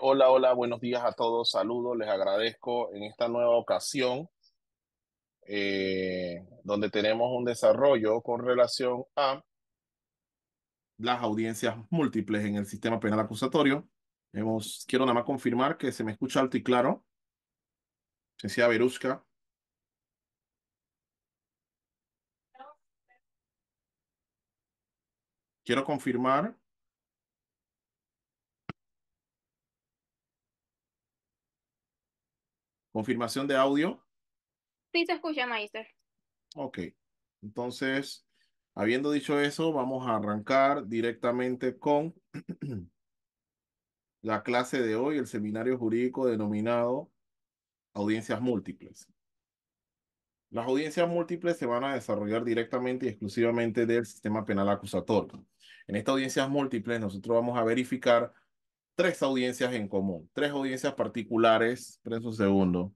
Hola, hola, buenos días a todos, saludos, les agradezco en esta nueva ocasión donde tenemos un desarrollo con relación a las audiencias múltiples en el sistema penal acusatorio. Quiero nada más confirmar que se me escucha alto y claro. Licenciada Verusca, quiero confirmación de audio. Sí, se escucha, Meister. Ok, entonces, habiendo dicho eso, vamos a arrancar directamente con la clase de hoy, el seminario jurídico denominado audiencias múltiples. Las audiencias múltiples se van a desarrollar directamente y exclusivamente del sistema penal acusatorio. En estas audiencias múltiples nosotros vamos a verificar tres audiencias en común, tres audiencias particulares. Esperen un segundo.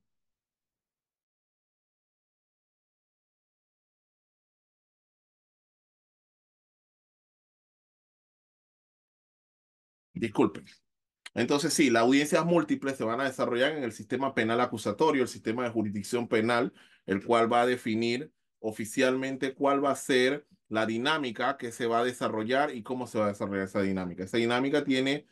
Disculpen. Entonces, sí, las audiencias múltiples se van a desarrollar en el sistema penal acusatorio, el sistema de jurisdicción penal, el cual va a definir oficialmente cuál va a ser la dinámica que se va a desarrollar y cómo se va a desarrollar esa dinámica. Esa dinámica tiene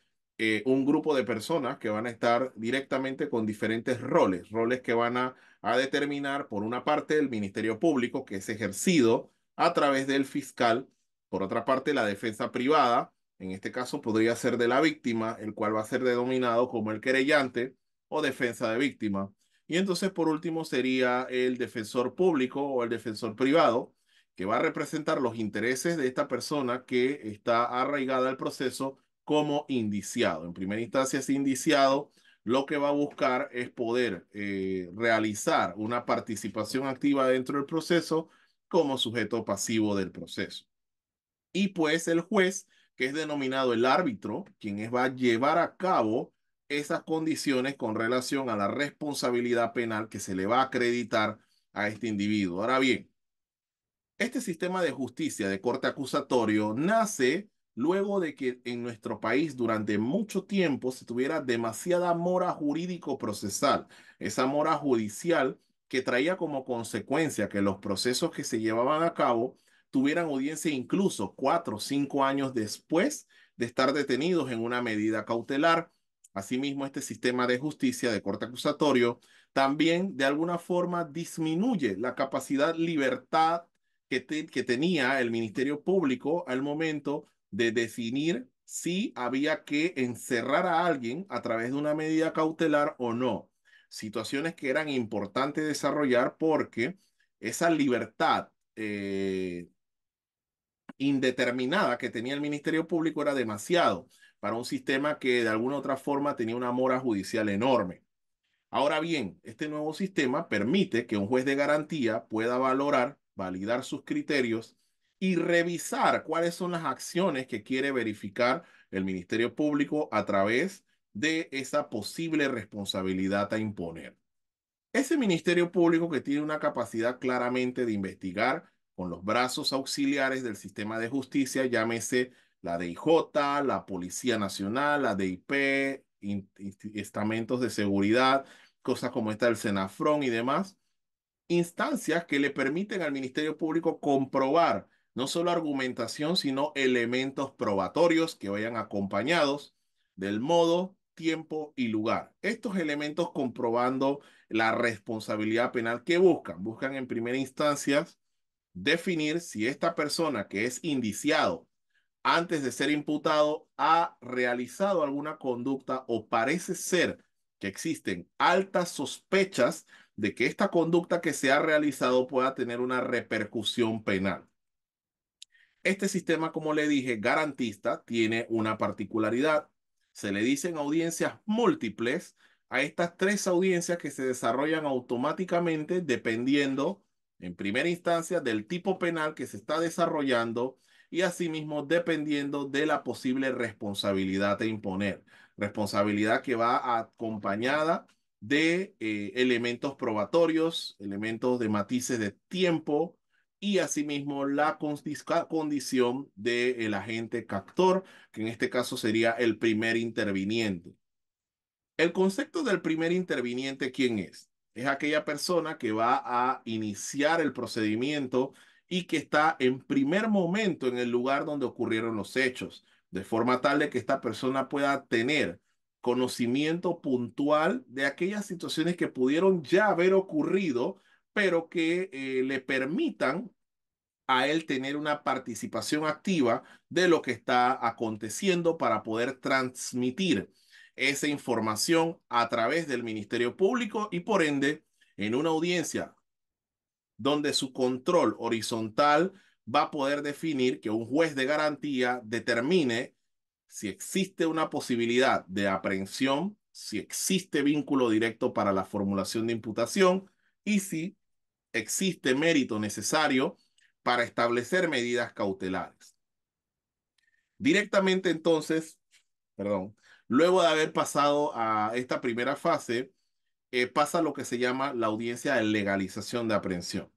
un grupo de personas que van a estar directamente con diferentes roles, roles que van a determinar, por una parte, el Ministerio Público, que es ejercido a través del fiscal, por otra parte, la defensa privada, en este caso podría ser de la víctima, el cual va a ser denominado como el querellante o defensa de víctima. Y entonces, por último, sería el defensor público o el defensor privado, que va a representar los intereses de esta persona que está arraigada al proceso como indiciado. En primera instancia, ese indiciado lo que va a buscar es poder realizar una participación activa dentro del proceso como sujeto pasivo del proceso. Y pues el juez, que es denominado el árbitro, va a llevar a cabo esas condiciones con relación a la responsabilidad penal que se le va a acreditar a este individuo. Ahora bien, este sistema de justicia de corte acusatorio nace luego de que en nuestro país durante mucho tiempo se tuviera demasiada mora jurídico-procesal, esa mora judicial que traía como consecuencia que los procesos que se llevaban a cabo tuvieran audiencia incluso 4 o 5 años después de estar detenidos en una medida cautelar. Asimismo, este sistema de justicia de corte acusatorio también de alguna forma disminuye la capacidad libertad que tenía el Ministerio Público al momento de definir si había que encerrar a alguien a través de una medida cautelar o no. Situaciones que eran importantes desarrollar porque esa libertad indeterminada que tenía el Ministerio Público era demasiado para un sistema que de alguna u otra forma tenía una mora judicial enorme. Ahora bien, este nuevo sistema permite que un juez de garantía pueda valorar, validar sus criterios y revisar cuáles son las acciones que quiere verificar el Ministerio Público a través de esa posible responsabilidad a imponer. Ese Ministerio Público que tiene una capacidad claramente de investigar con los brazos auxiliares del sistema de justicia, llámese la DIJ, la Policía Nacional, la DIP, estamentos de seguridad, cosas como esta del Senafrón y demás, instancias que le permiten al Ministerio Público comprobar no solo argumentación, sino elementos probatorios que vayan acompañados del modo, tiempo y lugar. Estos elementos comprobando la responsabilidad penal que buscan. Buscan en primera instancia definir si esta persona que es indiciado antes de ser imputado ha realizado alguna conducta o parece ser que existen altas sospechas de que esta conducta que se ha realizado pueda tener una repercusión penal. Este sistema, como le dije, garantista, tiene una particularidad. Se le dicen audiencias múltiples a estas tres audiencias que se desarrollan automáticamente dependiendo, en primera instancia, del tipo penal que se está desarrollando y asimismo dependiendo de la posible responsabilidad a imponer. Responsabilidad que va acompañada de elementos probatorios, elementos de matices de tiempo y asimismo la condición del agente captor, que en este caso sería el primer interviniente. El concepto del primer interviniente, ¿quién es? Es aquella persona que va a iniciar el procedimiento y que está en primer momento en el lugar donde ocurrieron los hechos, de forma tal de que esta persona pueda tener conocimiento puntual de aquellas situaciones que pudieron ya haber ocurrido, pero que le permitan a él tener una participación activa de lo que está aconteciendo para poder transmitir esa información a través del Ministerio Público y por ende en una audiencia donde su control horizontal va a poder definir que un juez de garantía determine si existe una posibilidad de aprehensión, si existe vínculo directo para la formulación de imputación y si existe mérito necesario para establecer medidas cautelares. Directamente entonces, perdón, luego de haber pasado a esta primera fase, pasa lo que se llama la audiencia de legalización de aprehensión.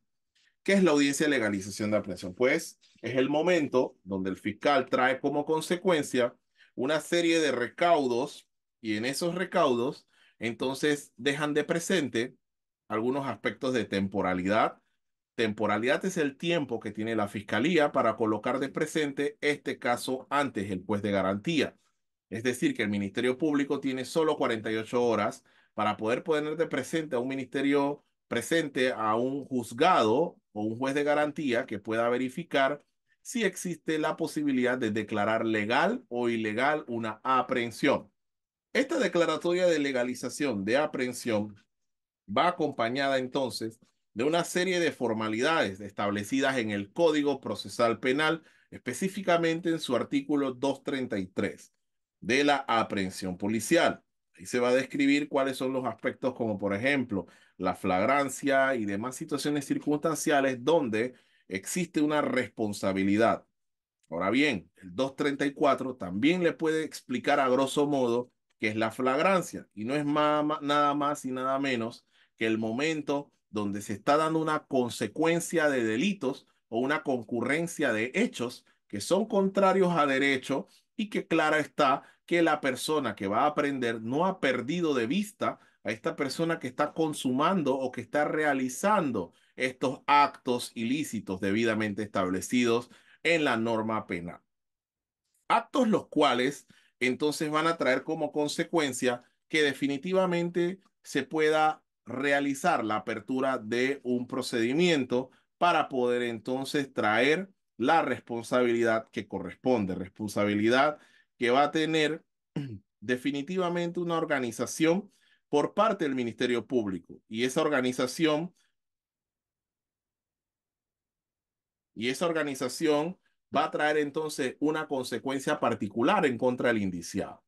¿Qué es la audiencia de legalización de aprehensión? Pues es el momento donde el fiscal trae como consecuencia una serie de recaudos y en esos recaudos entonces dejan de presente algunos aspectos de temporalidad. Temporalidad es el tiempo que tiene la fiscalía para colocar de presente este caso antes el juez de garantía. Es decir, que el Ministerio Público tiene solo 48 horas para poder poner de presente a un ministerio presente a un juzgado o un juez de garantía que pueda verificar si existe la posibilidad de declarar legal o ilegal una aprehensión. Esta declaratoria de legalización de aprehensión va acompañada entonces de una serie de formalidades establecidas en el Código Procesal Penal, específicamente en su artículo 233 de la aprehensión policial. Ahí se va a describir cuáles son los aspectos como por ejemplo la flagrancia y demás situaciones circunstanciales donde existe una responsabilidad. Ahora bien, el 234 también le puede explicar a grosso modo qué es la flagrancia y no es nada más y nada menos que el momento donde se está dando una consecuencia de delitos o una concurrencia de hechos que son contrarios a derecho y que clara está que la persona que va a aprender no ha perdido de vista a esta persona que está consumando o que está realizando estos actos ilícitos debidamente establecidos en la norma penal. Actos los cuales entonces van a traer como consecuencia que definitivamente se pueda realizar la apertura de un procedimiento para poder entonces traer la responsabilidad que corresponde, responsabilidad que va a tener definitivamente una organización por parte del Ministerio Público y esa organización va a traer entonces una consecuencia particular en contra del indiciado.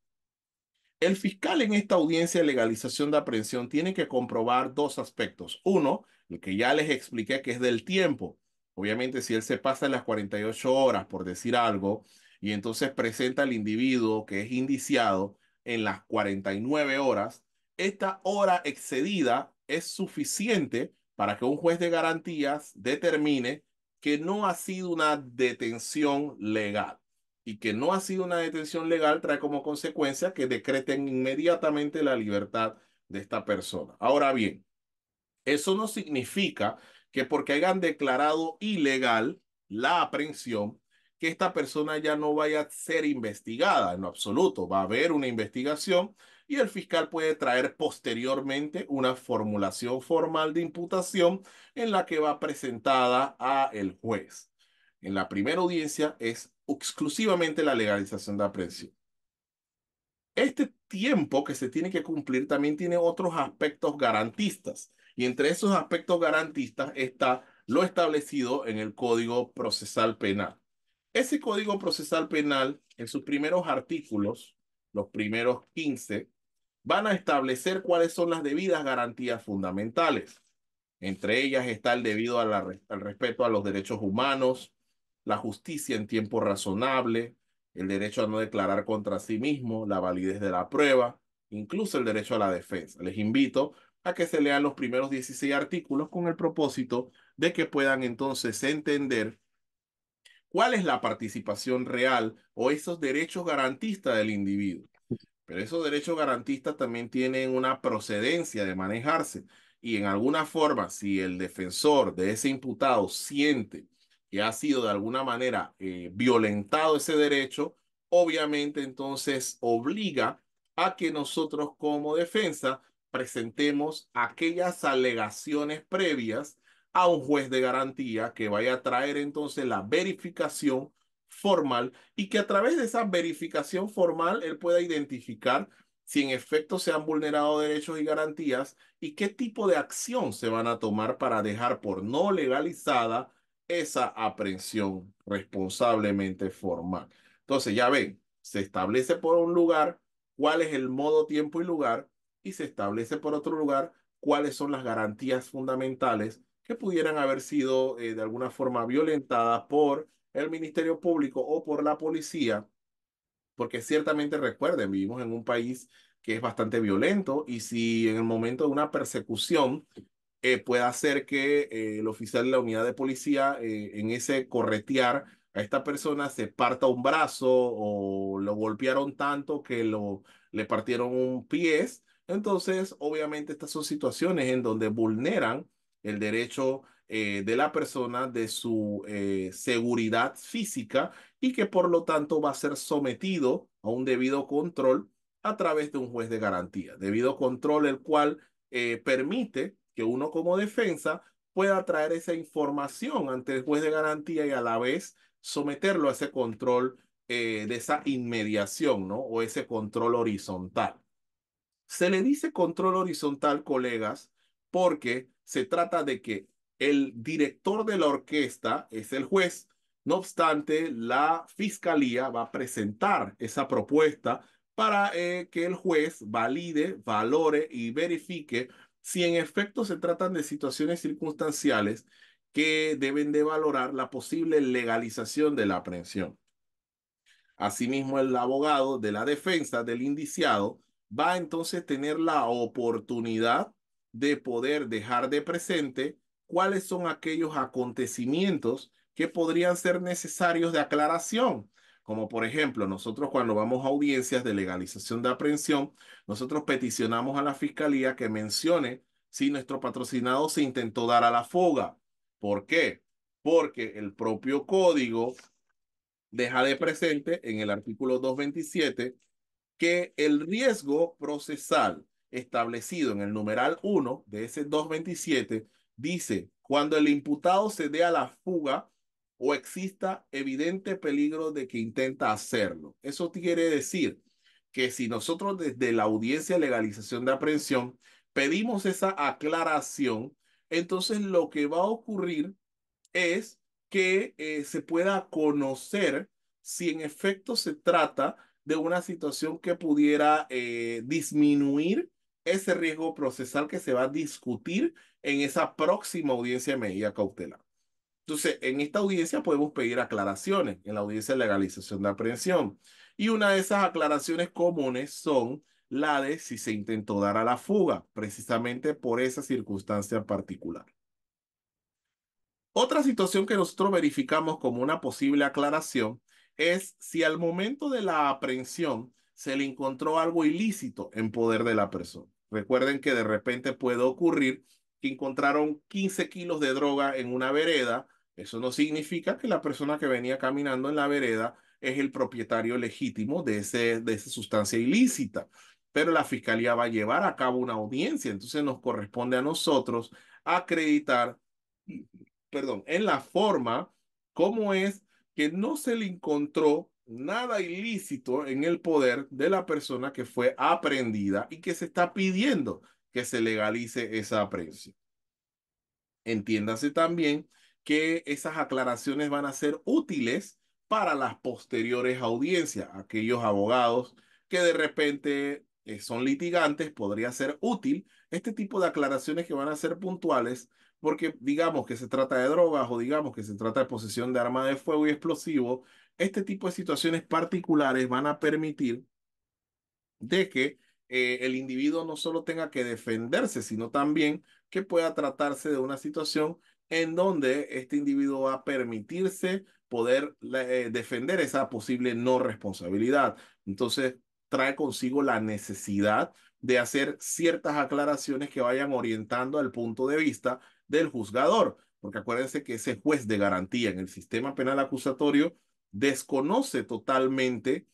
El fiscal en esta audiencia de legalización de aprehensión tiene que comprobar dos aspectos. Uno, el que ya les expliqué que es del tiempo. Obviamente, si él se pasa las 48 horas por decir algo y entonces presenta al individuo que es indiciado en las 49 horas, esta hora excedida es suficiente para que un juez de garantías determine que no ha sido una detención legal y que no ha sido una detención legal trae como consecuencia que decreten inmediatamente la libertad de esta persona. Ahora bien, eso no significa que porque hayan declarado ilegal la aprehensión, que esta persona ya no vaya a ser investigada en lo absoluto. Va a haber una investigación y el fiscal puede traer posteriormente una formulación formal de imputación en la que va presentada a el juez. En la primera audiencia es exclusivamente la legalización de aprehensión. Este tiempo que se tiene que cumplir también tiene otros aspectos garantistas y entre esos aspectos garantistas está lo establecido en el Código Procesal Penal. Ese Código Procesal Penal, en sus primeros artículos, los primeros 15, van a establecer cuáles son las debidas garantías fundamentales. Entre ellas está el debido al respeto a los derechos humanos, la justicia en tiempo razonable, el derecho a no declarar contra sí mismo, la validez de la prueba, incluso el derecho a la defensa. Les invito a que se lean los primeros 16 artículos con el propósito de que puedan entonces entender cuál es la participación real o esos derechos garantistas del individuo. Pero esos derechos garantistas también tienen una procedencia de manejarse y en alguna forma, si el defensor de ese imputado siente que ha sido de alguna manera violentado ese derecho, obviamente entonces obliga a que nosotros como defensa presentemos aquellas alegaciones previas a un juez de garantía que vaya a traer entonces la verificación formal y que a través de esa verificación formal él pueda identificar si en efecto se han vulnerado derechos y garantías y qué tipo de acción se van a tomar para dejar por no legalizada esa aprehensión responsablemente formal. Entonces, ya ven, se establece por un lugar cuál es el modo, tiempo y lugar y se establece por otro lugar cuáles son las garantías fundamentales que pudieran haber sido de alguna forma violentadas por el Ministerio Público o por la policía, porque ciertamente recuerden, vivimos en un país que es bastante violento y si en el momento de una persecución puede hacer que el oficial de la unidad de policía en ese corretear a esta persona se parta un brazo o lo golpearon tanto que le partieron un pie. Entonces, obviamente, estas son situaciones en donde vulneran el derecho de la persona de su seguridad física y que por lo tanto va a ser sometido a un debido control a través de un juez de garantía. Debido control el cual permite que uno como defensa pueda traer esa información ante el juez de garantía y a la vez someterlo a ese control de esa inmediación, ¿no? O ese control horizontal. Se le dice control horizontal, colegas, porque se trata de que el director de la orquesta es el juez. No obstante, la fiscalía va a presentar esa propuesta para que el juez valide, valore y verifique si en efecto se tratan de situaciones circunstanciales que deben de valorar la posible legalización de la aprehensión. Asimismo, el abogado de la defensa del indiciado va a entonces tener la oportunidad de poder dejar de presente cuáles son aquellos acontecimientos que podrían ser necesarios de aclaración. Como por ejemplo, nosotros cuando vamos a audiencias de legalización de aprehensión, nosotros peticionamos a la fiscalía que mencione si nuestro patrocinado se intentó dar a la fuga. ¿Por qué? Porque el propio código deja de presente en el artículo 227 que el riesgo procesal establecido en el numeral 1 de ese 227 dice, cuando el imputado se dé a la fuga o exista evidente peligro de que intenta hacerlo. Eso quiere decir que si nosotros desde la audiencia de legalización de aprehensión pedimos esa aclaración, entonces lo que va a ocurrir es que se pueda conocer si en efecto se trata de una situación que pudiera disminuir ese riesgo procesal que se va a discutir en esa próxima audiencia de medida cautelar. Entonces, en esta audiencia podemos pedir aclaraciones, en la audiencia de legalización de aprehensión. Y una de esas aclaraciones comunes son la de si se intentó dar a la fuga, precisamente por esa circunstancia particular. Otra situación que nosotros verificamos como una posible aclaración es si al momento de la aprehensión se le encontró algo ilícito en poder de la persona. Recuerden que de repente puede ocurrir que encontraron 15 kilos de droga en una vereda. Eso no significa que la persona que venía caminando en la vereda es el propietario legítimo de esa sustancia ilícita. Pero la fiscalía va a llevar a cabo una audiencia, entonces nos corresponde a nosotros acreditar, perdón, en la forma como es que no se le encontró nada ilícito en el poder de la persona que fue aprehendida y que se está pidiendo que se legalice esa aprehensión. Entiéndase también que esas aclaraciones van a ser útiles para las posteriores audiencias. Aquellos abogados que de repente son litigantes, podría ser útil este tipo de aclaraciones que van a ser puntuales, porque digamos que se trata de drogas o digamos que se trata de posesión de arma de fuego y explosivo, este tipo de situaciones particulares van a permitir de que el individuo no solo tenga que defenderse, sino también que pueda tratarse de una situación en donde este individuo va a permitirse poder defender esa posible no responsabilidad. Entonces, trae consigo la necesidad de hacer ciertas aclaraciones que vayan orientando al punto de vista del juzgador, porque acuérdense que ese juez de garantía en el sistema penal acusatorio desconoce totalmente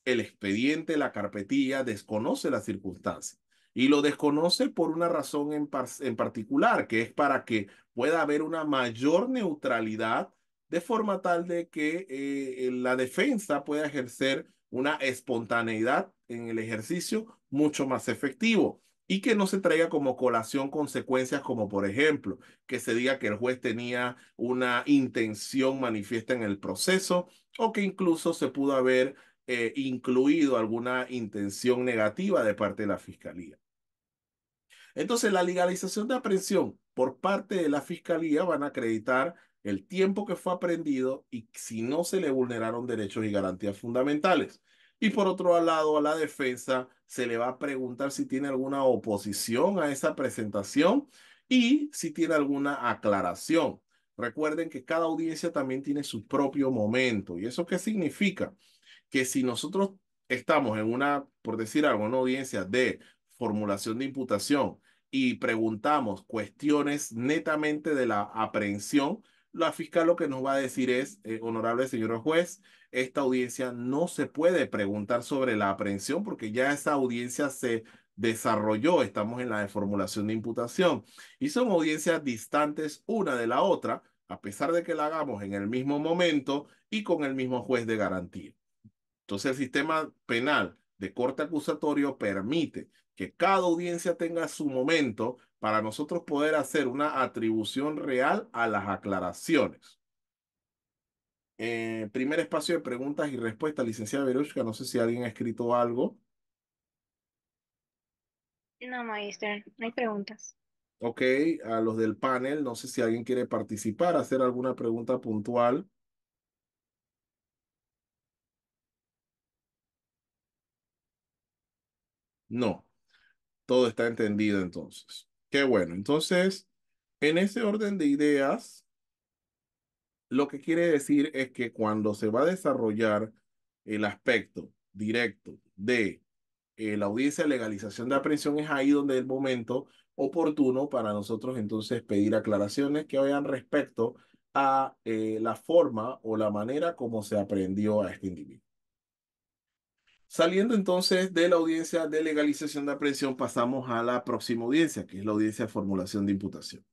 el expediente, la carpetilla, desconoce las circunstancias. Y lo desconoce por una razón en particular, que es para que pueda haber una mayor neutralidad, de forma tal de que la defensa pueda ejercer una espontaneidad en el ejercicio mucho más efectivo y que no se traiga como colación consecuencias como, por ejemplo, que se diga que el juez tenía una intención manifiesta en el proceso o que incluso se pudo haber incluido alguna intención negativa de parte de la fiscalía. Entonces, la legalización de aprehensión por parte de la fiscalía van a acreditar el tiempo que fue aprendido y si no se le vulneraron derechos y garantías fundamentales. Y por otro lado, a la defensa se le va a preguntar si tiene alguna oposición a esa presentación y si tiene alguna aclaración. Recuerden que cada audiencia también tiene su propio momento. ¿Y eso qué significa? Que si nosotros estamos en una, por decir algo, una audiencia de formulación de imputación y preguntamos cuestiones netamente de la aprehensión, la fiscal lo que nos va a decir es, honorable señor juez, esta audiencia no se puede preguntar sobre la aprehensión porque ya esa audiencia se desarrolló, estamos en la de formulación de imputación y son audiencias distantes una de la otra, a pesar de que la hagamos en el mismo momento y con el mismo juez de garantía. Entonces, el sistema penal de corte acusatorio permite que cada audiencia tenga su momento para nosotros poder hacer una atribución real a las aclaraciones. Primer espacio de preguntas y respuestas, licenciada Verushka. No sé si alguien ha escrito algo. No, Magister, no hay preguntas. Ok, a los del panel, no sé si alguien quiere participar, hacer alguna pregunta puntual. No, todo está entendido entonces. Qué bueno. Entonces, en ese orden de ideas. Lo que quiere decir es que cuando se va a desarrollar el aspecto directo de la audiencia de legalización de aprehensión, es ahí donde es el momento oportuno para nosotros entonces pedir aclaraciones que vayan respecto a la forma o la manera como se aprendió a este individuo. Saliendo entonces de la audiencia de legalización de aprehensión, pasamos a la próxima audiencia, que es la audiencia de formulación de imputación.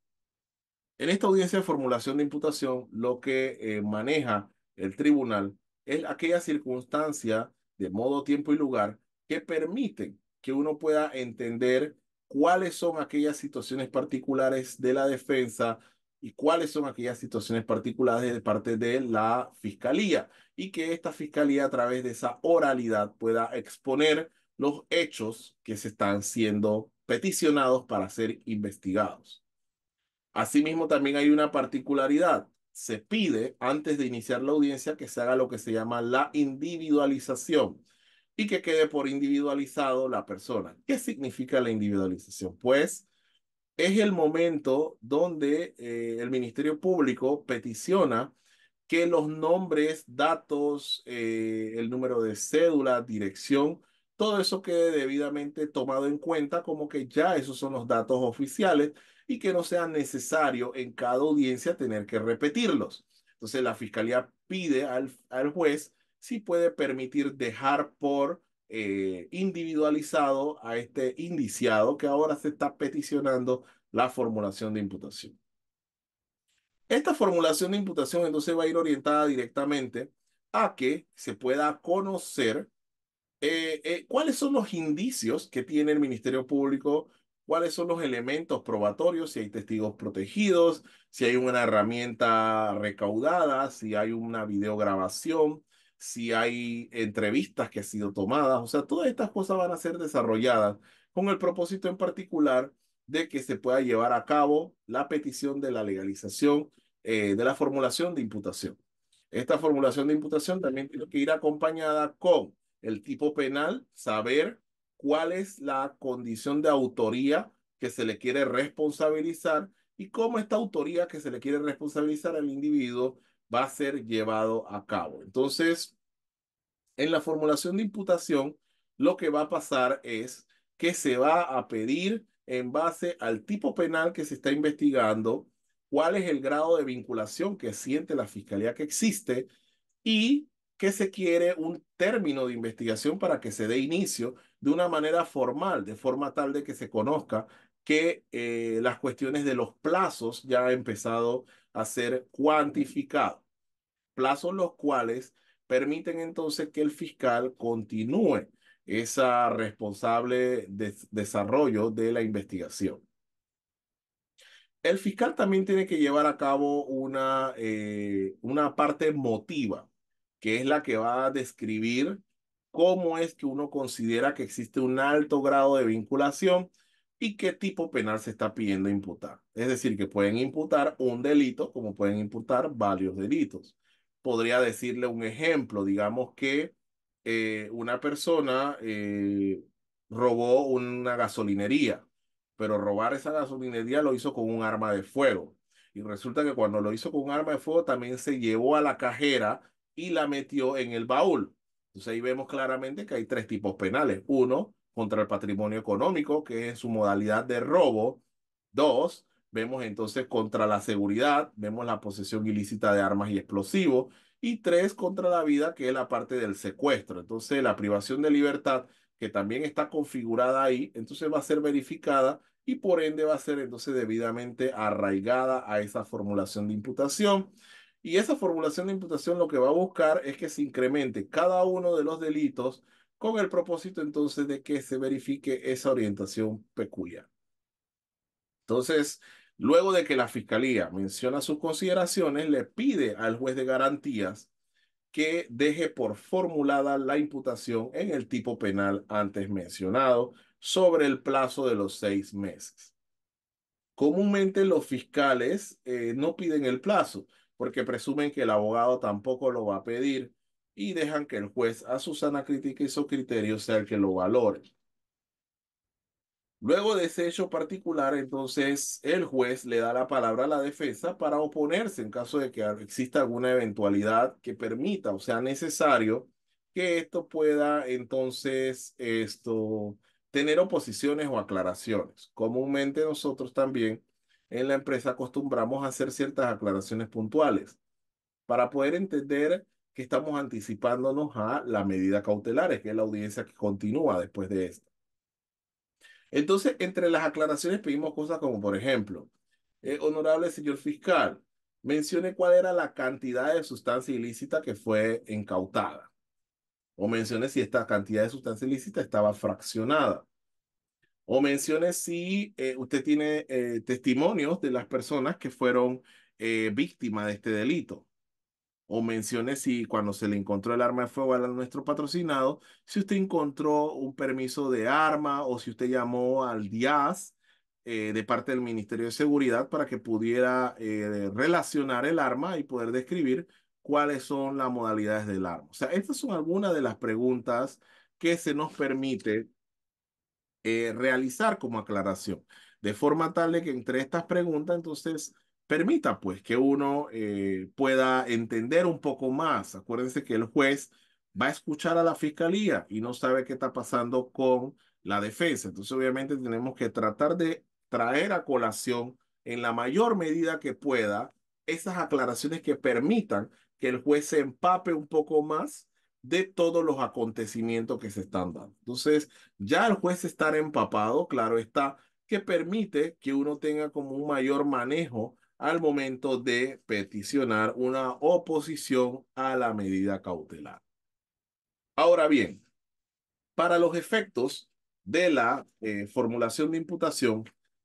En esta audiencia de formulación de imputación, lo que maneja el tribunal es aquella circunstancia de modo, tiempo y lugar que permiten que uno pueda entender cuáles son aquellas situaciones particulares de la defensa y cuáles son aquellas situaciones particulares de parte de la fiscalía y que esta fiscalía a través de esa oralidad pueda exponer los hechos que se están siendo peticionados para ser investigados. Asimismo, también hay una particularidad. Se pide antes de iniciar la audiencia que se haga lo que se llama la individualización y que quede por individualizado la persona. ¿Qué significa la individualización? Pues es el momento donde el Ministerio Público peticiona que los nombres, datos, el número de cédula, dirección, todo eso quede debidamente tomado en cuenta como que ya esos son los datos oficiales y que no sea necesario en cada audiencia tener que repetirlos. Entonces la fiscalía pide al juez si puede permitir dejar por individualizado a este indiciado que ahora se está peticionando la formulación de imputación. Esta formulación de imputación entonces va a ir orientada directamente a que se pueda conocer cuáles son los indicios que tiene el Ministerio Público, cuáles son los elementos probatorios, si hay testigos protegidos, si hay una herramienta recaudada, si hay una videograbación, si hay entrevistas que han sido tomadas. O sea, todas estas cosas van a ser desarrolladas con el propósito en particular de que se pueda llevar a cabo la petición de la legalización de la formulación de imputación. Esta formulación de imputación también tiene que ir acompañada con el tipo penal, saber cuál es la condición de autoría que se le quiere responsabilizar y cómo esta autoría que se le quiere responsabilizar al individuo va a ser llevado a cabo. Entonces, en la formulación de imputación, lo que va a pasar es que se va a pedir en base al tipo penal que se está investigando, cuál es el grado de vinculación que siente la fiscalía que existe y que se quiere un término de investigación para que se dé inicio de una manera formal, de forma tal de que se conozca que las cuestiones de los plazos ya han empezado a ser cuantificados, plazos los cuales permiten entonces que el fiscal continúe esa responsable desarrollo de la investigación. El fiscal también tiene que llevar a cabo una parte motiva, que es la que va a describir cómo es que uno considera que existe un alto grado de vinculación y qué tipo penal se está pidiendo imputar. Es decir, que pueden imputar un delito como pueden imputar varios delitos. Podría decirle un ejemplo, digamos que una persona robó una gasolinería, pero robar esa gasolinería lo hizo con un arma de fuego. Y resulta que cuando lo hizo con un arma de fuego también se llevó a la cajera y la metió en el baúl. Entonces ahí vemos claramente que hay tres tipos penales. Uno, contra el patrimonio económico, que es en su modalidad de robo. Dos, vemos entonces contra la seguridad, vemos la posesión ilícita de armas y explosivos. Y tres, contra la vida, que es la parte del secuestro. Entonces la privación de libertad, que también está configurada ahí, entonces va a ser verificada y por ende va a ser entonces debidamente arraigada a esa formulación de imputación. Y esa formulación de imputación lo que va a buscar es que se incremente cada uno de los delitos con el propósito entonces de que se verifique esa orientación peculiar. Entonces, luego de que la fiscalía menciona sus consideraciones, le pide al juez de garantías que deje por formulada la imputación en el tipo penal antes mencionado sobre el plazo de los 6 meses. Comúnmente los fiscales no piden el plazo porque presumen que el abogado tampoco lo va a pedir y dejan que el juez a su sana crítica y su criterio sea el que lo valore. Luego de ese hecho particular, entonces el juez le da la palabra a la defensa para oponerse en caso de que exista alguna eventualidad que permita o sea necesario que esto pueda entonces tener oposiciones o aclaraciones. Comúnmente nosotros también en la empresa acostumbramos a hacer ciertas aclaraciones puntuales para poder entender que estamos anticipándonos a la medida cautelar, que es la audiencia que continúa después de esto. Entonces, entre las aclaraciones pedimos cosas como, por ejemplo, honorable señor fiscal, mencione cuál era la cantidad de sustancia ilícita que fue incautada. O mencione si esta cantidad de sustancia ilícita estaba fraccionada. O mencione si usted tiene testimonios de las personas que fueron víctimas de este delito. O mencione si cuando se le encontró el arma de fuego a nuestro patrocinado, si usted encontró un permiso de arma o si usted llamó al DIAS de parte del Ministerio de Seguridad para que pudiera relacionar el arma y poder describir cuáles son las modalidades del arma. O sea, estas son algunas de las preguntas que se nos permite realizar como aclaración, de forma tal de que entre estas preguntas entonces permita pues que uno pueda entender un poco más. Acuérdense que el juez va a escuchar a la fiscalía y no sabe qué está pasando con la defensa. Entonces obviamente tenemos que tratar de traer a colación en la mayor medida que pueda esas aclaraciones que permitan que el juez se empape un poco más de todos los acontecimientos que se están dando. Entonces, ya el juez estar empapado, claro está, que permite que uno tenga como un mayor manejo al momento de peticionar una oposición a la medida cautelar. Ahora bien, para los efectos de la formulación de imputación,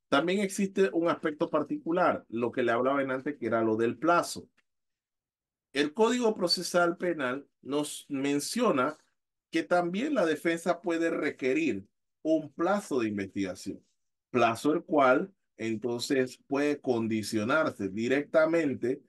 también existe un aspecto particular, lo que le hablaba en antes, que era lo del plazo. El Código Procesal Penal nos menciona que también la defensa puede requerir un plazo de investigación, plazo el cual entonces puede condicionarse directamente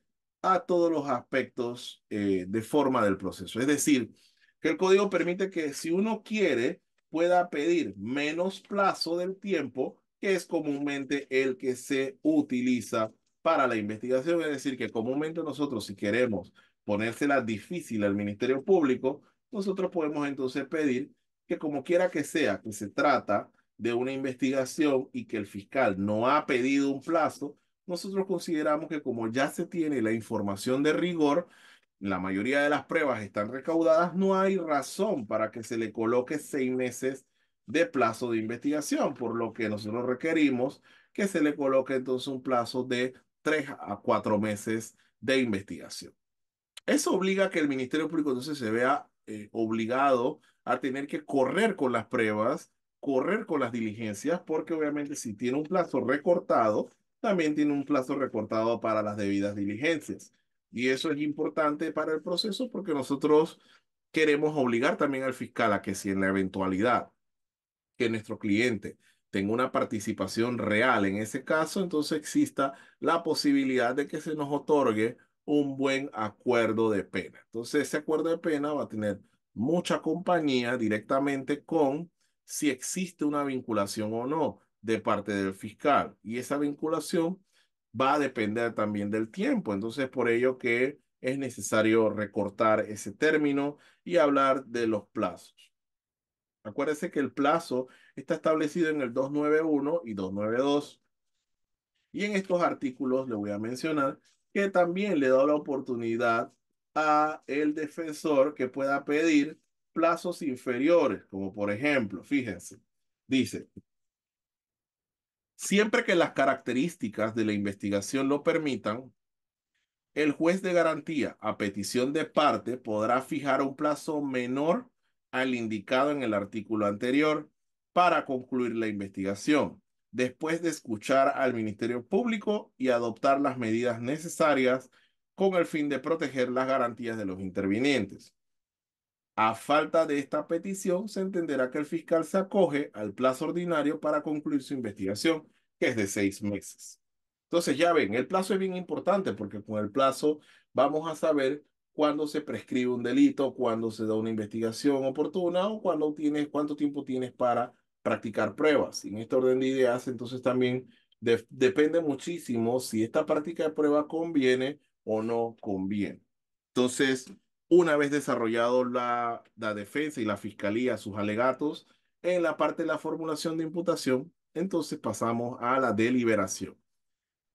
a todos los aspectos de forma del proceso. Es decir, que el código permite que si uno quiere, pueda pedir menos plazo del tiempo, que es comúnmente el que se utiliza para la investigación. Es decir, que comúnmente nosotros si queremos ponérsela difícil al Ministerio Público, nosotros podemos entonces pedir que como quiera que sea, que se trata de una investigación y que el fiscal no ha pedido un plazo, nosotros consideramos que como ya se tiene la información de rigor, la mayoría de las pruebas están recaudadas, no hay razón para que se le coloque 6 meses de plazo de investigación, por lo que nosotros requerimos que se le coloque entonces un plazo de 3 a 4 meses de investigación. Eso obliga a que el Ministerio Público entonces se vea obligado a tener que correr con las pruebas, correr con las diligencias, porque obviamente si tiene un plazo recortado, también tiene un plazo recortado para las debidas diligencias. Y eso es importante para el proceso porque nosotros queremos obligar también al fiscal a que si en la eventualidad que nuestro cliente tenga una participación real en ese caso, entonces exista la posibilidad de que se nos otorgue un buen acuerdo de pena. Entonces, ese acuerdo de pena va a tener mucha compañía directamente con si existe una vinculación o no de parte del fiscal. Y esa vinculación va a depender también del tiempo. Entonces, por ello que es necesario recortar ese término y hablar de los plazos. Acuérdese que el plazo está establecido en el 291 y 292. Y en estos artículos le voy a mencionar que también le da la oportunidad a el defensor que pueda pedir plazos inferiores, como por ejemplo, fíjense, dice, siempre que las características de la investigación lo permitan, el juez de garantía, a petición de parte, podrá fijar un plazo menor al indicado en el artículo anterior para concluir la investigación, después de escuchar al Ministerio Público y adoptar las medidas necesarias con el fin de proteger las garantías de los intervinientes. A falta de esta petición, se entenderá que el fiscal se acoge al plazo ordinario para concluir su investigación, que es de 6 meses. Entonces, ya ven, el plazo es bien importante porque con el plazo vamos a saber cuándo se prescribe un delito, cuándo se da una investigación oportuna o cuándo tienes, cuánto tiempo tienes para practicar pruebas. Y en este orden de ideas, entonces también depende muchísimo si esta práctica de prueba conviene o no conviene. Entonces, una vez desarrollado la defensa y la fiscalía sus alegatos en la parte de la formulación de imputación, entonces pasamos a la deliberación.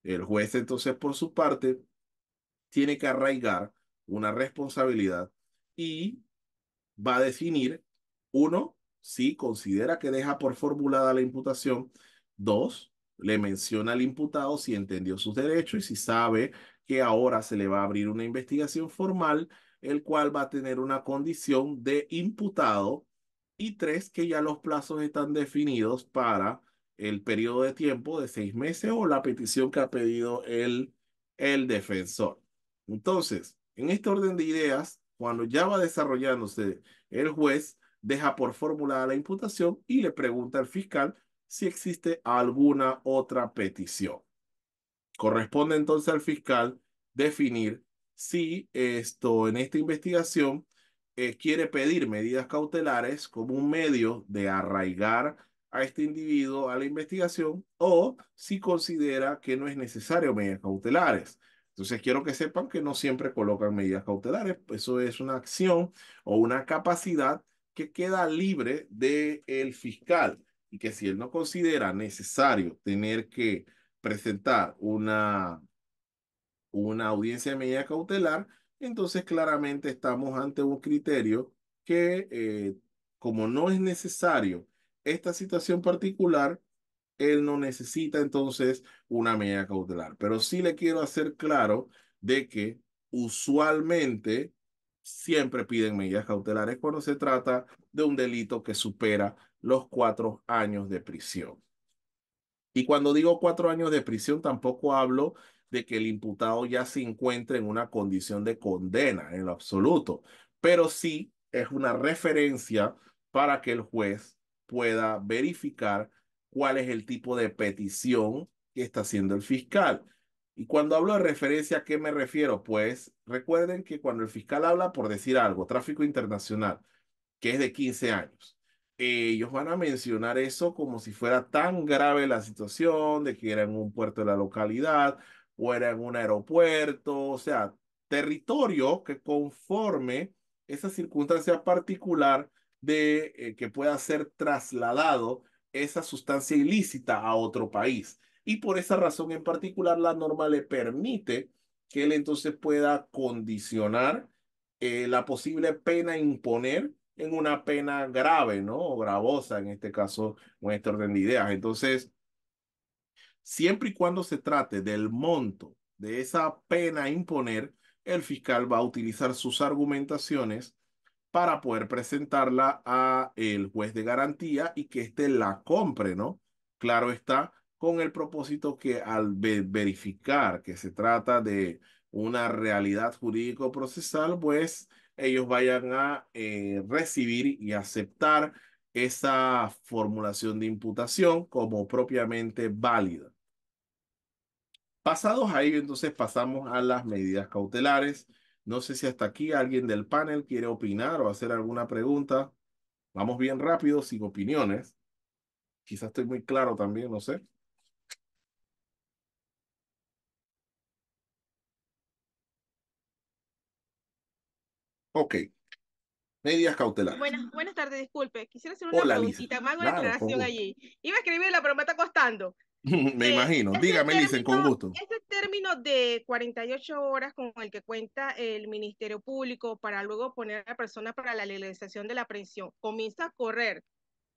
El juez entonces por su parte tiene que arraigar una responsabilidad y va a definir, uno, si considera que deja por formulada la imputación; dos, le menciona al imputado si entendió sus derechos y si sabe que ahora se le va a abrir una investigación formal, el cual va a tener una condición de imputado; y tres, que ya los plazos están definidos para el periodo de tiempo de 6 meses o la petición que ha pedido el defensor. Entonces, en este orden de ideas, cuando ya va desarrollándose, el juez deja por formulada la imputación y le pregunta al fiscal si existe alguna otra petición. Corresponde entonces al fiscal definir si esto en esta investigación quiere pedir medidas cautelares como un medio de arraigar a este individuo a la investigación o si considera que no es necesario medidas cautelares. Entonces quiero que sepan que no siempre colocan medidas cautelares, eso es una acción o una capacidad que queda libre del fiscal y que si él no considera necesario tener que presentar una audiencia de medida cautelar, entonces claramente estamos ante un criterio que, como no es necesario esta situación particular, él no necesita entonces una medida cautelar. Pero sí le quiero hacer claro de que usualmente siempre piden medidas cautelares cuando se trata de un delito que supera los 4 años de prisión. Y cuando digo 4 años de prisión, tampoco hablo de que el imputado ya se encuentre en una condición de condena en lo absoluto, pero sí es una referencia para que el juez pueda verificar cuál es el tipo de petición que está haciendo el fiscal. Y cuando hablo de referencia, ¿a qué me refiero? Pues recuerden que cuando el fiscal habla, por decir algo, tráfico internacional, que es de 15 años. Ellos van a mencionar eso como si fuera tan grave la situación de que era en un puerto de la localidad o era en un aeropuerto, o sea, territorio que conforme esa circunstancia particular de que pueda ser trasladado esa sustancia ilícita a otro país. Y por esa razón en particular, la norma le permite que él entonces pueda condicionar la posible pena a imponer en una pena grave, ¿no? O gravosa, en este caso, con este orden de ideas. Entonces, siempre y cuando se trate del monto de esa pena a imponer, el fiscal va a utilizar sus argumentaciones para poder presentarla a el juez de garantía y que éste la compre, ¿no? Claro está, con el propósito que al verificar que se trata de una realidad jurídico-procesal, pues ellos vayan a recibir y aceptar esa formulación de imputación como propiamente válida. Pasados ahí, entonces pasamos a las medidas cautelares. No sé si hasta aquí alguien del panel quiere opinar o hacer alguna pregunta. Vamos bien rápido, sin opiniones. Quizás estoy muy claro también, no sé. Ok, medidas cautelares. Buenas tardes, disculpe. Quisiera hacer una Hola, Lisa. preguntita, más una Claro, con aclaración gusto. allí. Iba a escribirla, pero me está costando. Me imagino. Ese Dígame, Lisa, término, con gusto. ese término de 48 horas con el que cuenta el Ministerio Público para luego poner a la persona para la legalización de la aprehensión, ¿comienza a correr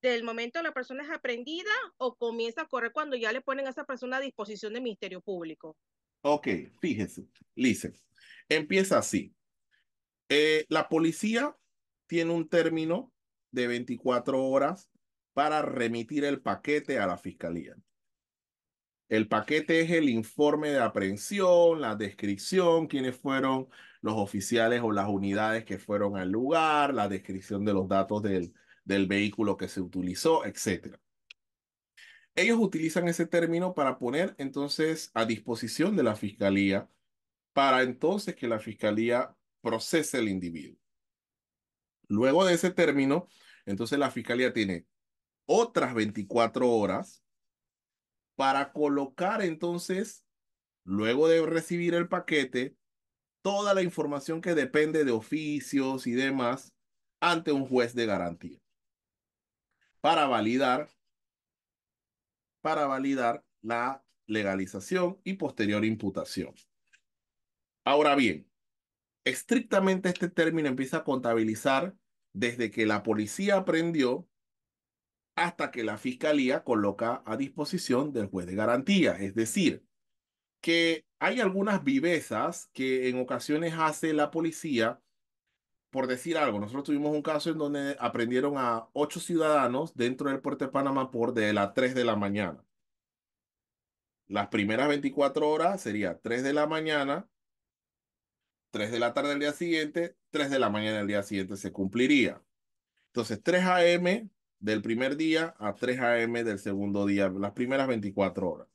del momento la persona es aprendida o comienza a correr cuando ya le ponen a esa persona a disposición del Ministerio Público? Ok, fíjese, Lisa. Empieza así. La policía tiene un término de 24 horas para remitir el paquete a la fiscalía. El paquete es el informe de aprehensión, la descripción, quiénes fueron los oficiales o las unidades que fueron al lugar, la descripción de los datos del vehículo que se utilizó, etcétera. Ellos utilizan ese término para poner entonces a disposición de la fiscalía para entonces que la fiscalía procese el individuo. Luego de ese término, entonces la fiscalía tiene otras 24 horas para colocar entonces, luego de recibir el paquete, toda la información que depende de oficios y demás ante un juez de garantía para validar, para validar la legalización y posterior imputación. Ahora bien, estrictamente este término empieza a contabilizar desde que la policía aprendió hasta que la fiscalía coloca a disposición del juez de garantía. Es decir, que hay algunas vivezas que en ocasiones hace la policía. Por decir algo, nosotros tuvimos un caso en donde aprendieron a 8 ciudadanos dentro del puerto de Panamá por de las 3 de la mañana. Las primeras 24 horas sería 3 de la mañana, 3 de la tarde del día siguiente, 3 de la mañana del día siguiente se cumpliría. Entonces, 3 a.m. del primer día a 3 a.m. del segundo día, las primeras 24 horas.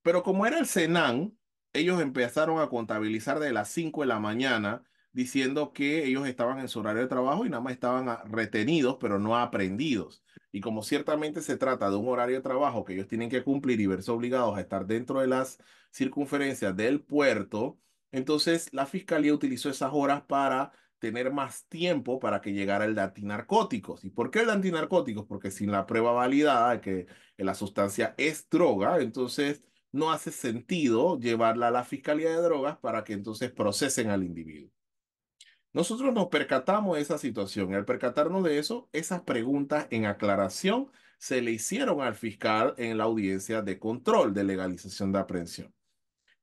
Pero como era el Senan, ellos empezaron a contabilizar de las 5 de la mañana, diciendo que ellos estaban en su horario de trabajo y nada más estaban retenidos, pero no aprendidos. Y como ciertamente se trata de un horario de trabajo que ellos tienen que cumplir y verse obligados a estar dentro de las circunferencias del puerto, entonces la fiscalía utilizó esas horas para tener más tiempo para que llegara el de antinarcóticos. ¿Y por qué el de antinarcóticos? Porque sin la prueba validada de que la sustancia es droga, entonces no hace sentido llevarla a la Fiscalía de Drogas para que entonces procesen al individuo. Nosotros nos percatamos de esa situación. Al percatarnos de eso, esas preguntas en aclaración se le hicieron al fiscal en la audiencia de control de legalización de aprehensión.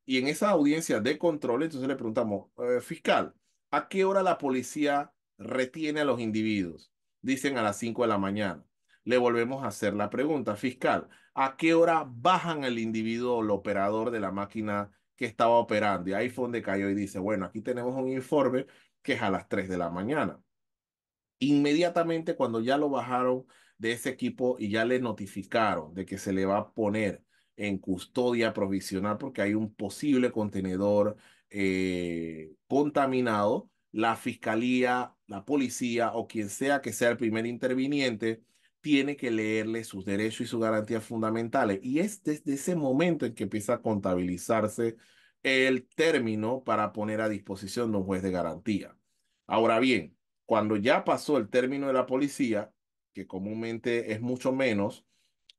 Y en esa audiencia de control, entonces le preguntamos, fiscal, ¿a qué hora la policía retiene a los individuos? Dicen a las 5 de la mañana. Le volvemos a hacer la pregunta, fiscal, ¿a qué hora bajan el individuo o el operador de la máquina que estaba operando? Y ahí fue donde cayó y dice, bueno, aquí tenemos un informe que es a las 3 de la mañana. Inmediatamente cuando ya lo bajaron de ese equipo y ya le notificaron de que se le va a poner en custodia provisional porque hay un posible contenedor contaminado, la fiscalía, la policía o quien sea que sea el primer interviniente tiene que leerle sus derechos y sus garantías fundamentales. Y es desde ese momento en que empieza a contabilizarse el término para poner a disposición de un juez de garantía. Ahora bien, Cuando ya pasó el término de la policía, que comúnmente es mucho menos,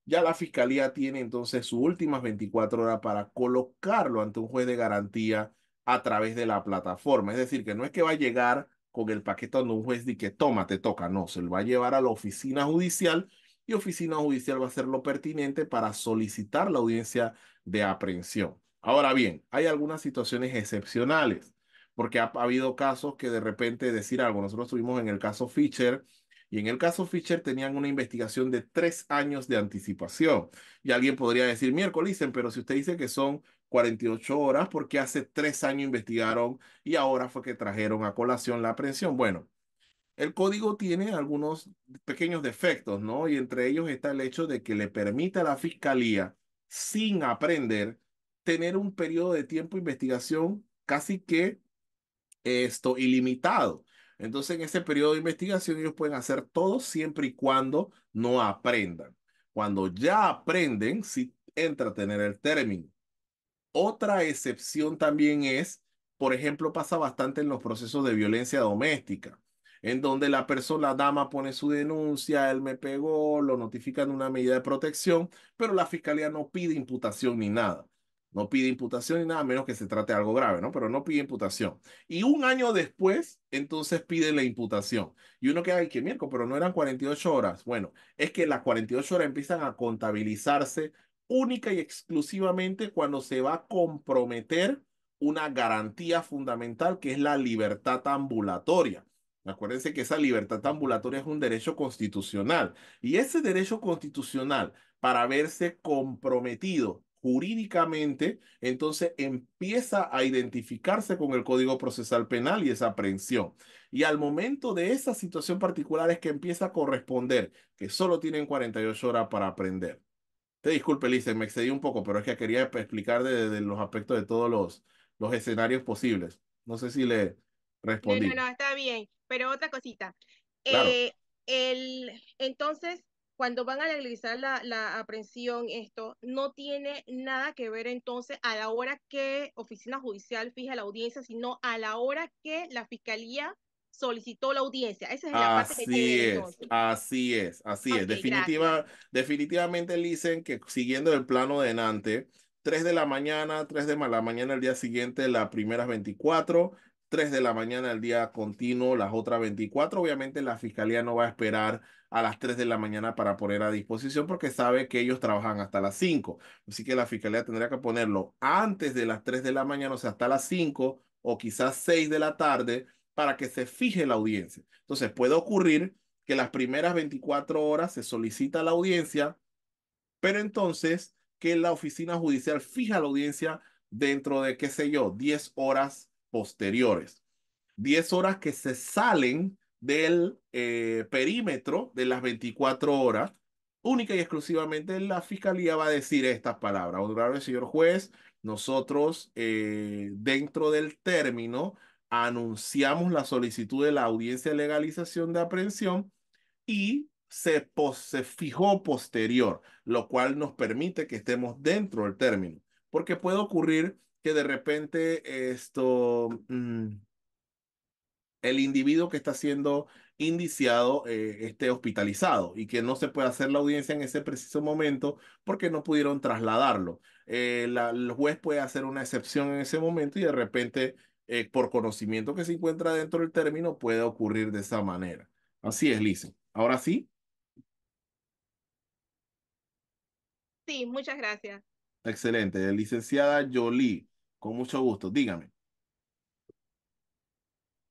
ya la fiscalía tiene entonces sus últimas 24 horas para colocarlo ante un juez de garantía a través de la plataforma. Es decir, que no es que va a llegar con el paquete donde un juez dice que toma, te toca, no, se lo va a llevar a la oficina judicial y oficina judicial va a hacer lo pertinente para solicitar la audiencia de aprehensión. Ahora bien, hay algunas situaciones excepcionales, porque ha habido casos que de repente decir algo, nosotros tuvimos en el caso Fisher, y en el caso Fisher tenían una investigación de 3 años de anticipación. Y alguien podría decir, miércoles, pero si usted dice que son 48 horas, ¿por qué hace 3 años investigaron y ahora fue que trajeron a colación la aprehensión? Bueno, el código tiene algunos pequeños defectos, ¿no? Y entre ellos está el hecho de que le permite a la fiscalía, sin aprender, tener un periodo de tiempo de investigación casi que ilimitado. Entonces, en ese periodo de investigación, ellos pueden hacer todo siempre y cuando no aprendan. Cuando ya aprenden, si entra a tener el término. Otra excepción también es, por ejemplo, pasa bastante en los procesos de violencia doméstica, en donde la persona, la dama pone su denuncia, él me pegó, lo notifican de una medida de protección, pero la fiscalía no pide imputación ni nada. No pide imputación ni nada, a menos que se trate de algo grave, ¿no? Pero no pide imputación. Y un año después, entonces pide la imputación. Y uno queda ahí que miércoles, pero no eran 48 horas. Bueno, es que las 48 horas empiezan a contabilizarse única y exclusivamente cuando se va a comprometer una garantía fundamental que es la libertad ambulatoria. Acuérdense que esa libertad ambulatoria es un derecho constitucional y ese derecho constitucional para verse comprometido jurídicamente, entonces empieza a identificarse con el Código Procesal Penal y esa aprehensión. Y al momento de esa situación particular es que empieza a corresponder que solo tienen 48 horas para aprender. Te disculpe, Lice, me excedí un poco, pero es que quería explicar de los aspectos de todos los escenarios posibles. No sé si le No, no, respondí. no, está bien. Pero otra cosita. Claro. Eh, entonces, cuando van a legalizar la aprehensión, esto no tiene nada que ver entonces a la hora que oficina judicial fija la audiencia, sino a la hora que la fiscalía solicitó la audiencia. Esa es la parte que tiene que Así ver es, entonces. así es, así es. Ok, gracias. Definitivamente dicen que siguiendo el plano de Nantes, 3 de la mañana, 3 de la mañana el día siguiente, las primeras 24, 3 de la mañana el día continuo, las otras 24. Obviamente la fiscalía no va a esperar a las 3 de la mañana para poner a disposición porque sabe que ellos trabajan hasta las 5. Así que la fiscalía tendría que ponerlo antes de las 3 de la mañana, o sea, hasta las 5 o quizás 6 de la tarde para que se fije la audiencia. Entonces puede ocurrir que las primeras 24 horas se solicita la audiencia, pero entonces que la oficina judicial fija la audiencia dentro de, qué sé yo, 10 horas posteriores. 10 horas que se salen del perímetro de las 24 horas. Única y exclusivamente la fiscalía va a decir estas palabras. Honorable señor juez, nosotros dentro del término anunciamos la solicitud de la audiencia de legalización de aprehensión y se fijó posterior, lo cual nos permite que estemos dentro del término, porque puede ocurrir que de repente el individuo que está siendo indiciado esté hospitalizado y que no se puede hacer la audiencia en ese preciso momento porque no pudieron trasladarlo. El juez puede hacer una excepción en ese momento y de repente, por conocimiento que se encuentra dentro del término, puede ocurrir de esa manera. Así es, Lice. Ahora sí, Sí, muchas gracias. excelente. Licenciada Jolie, con mucho gusto. Dígame.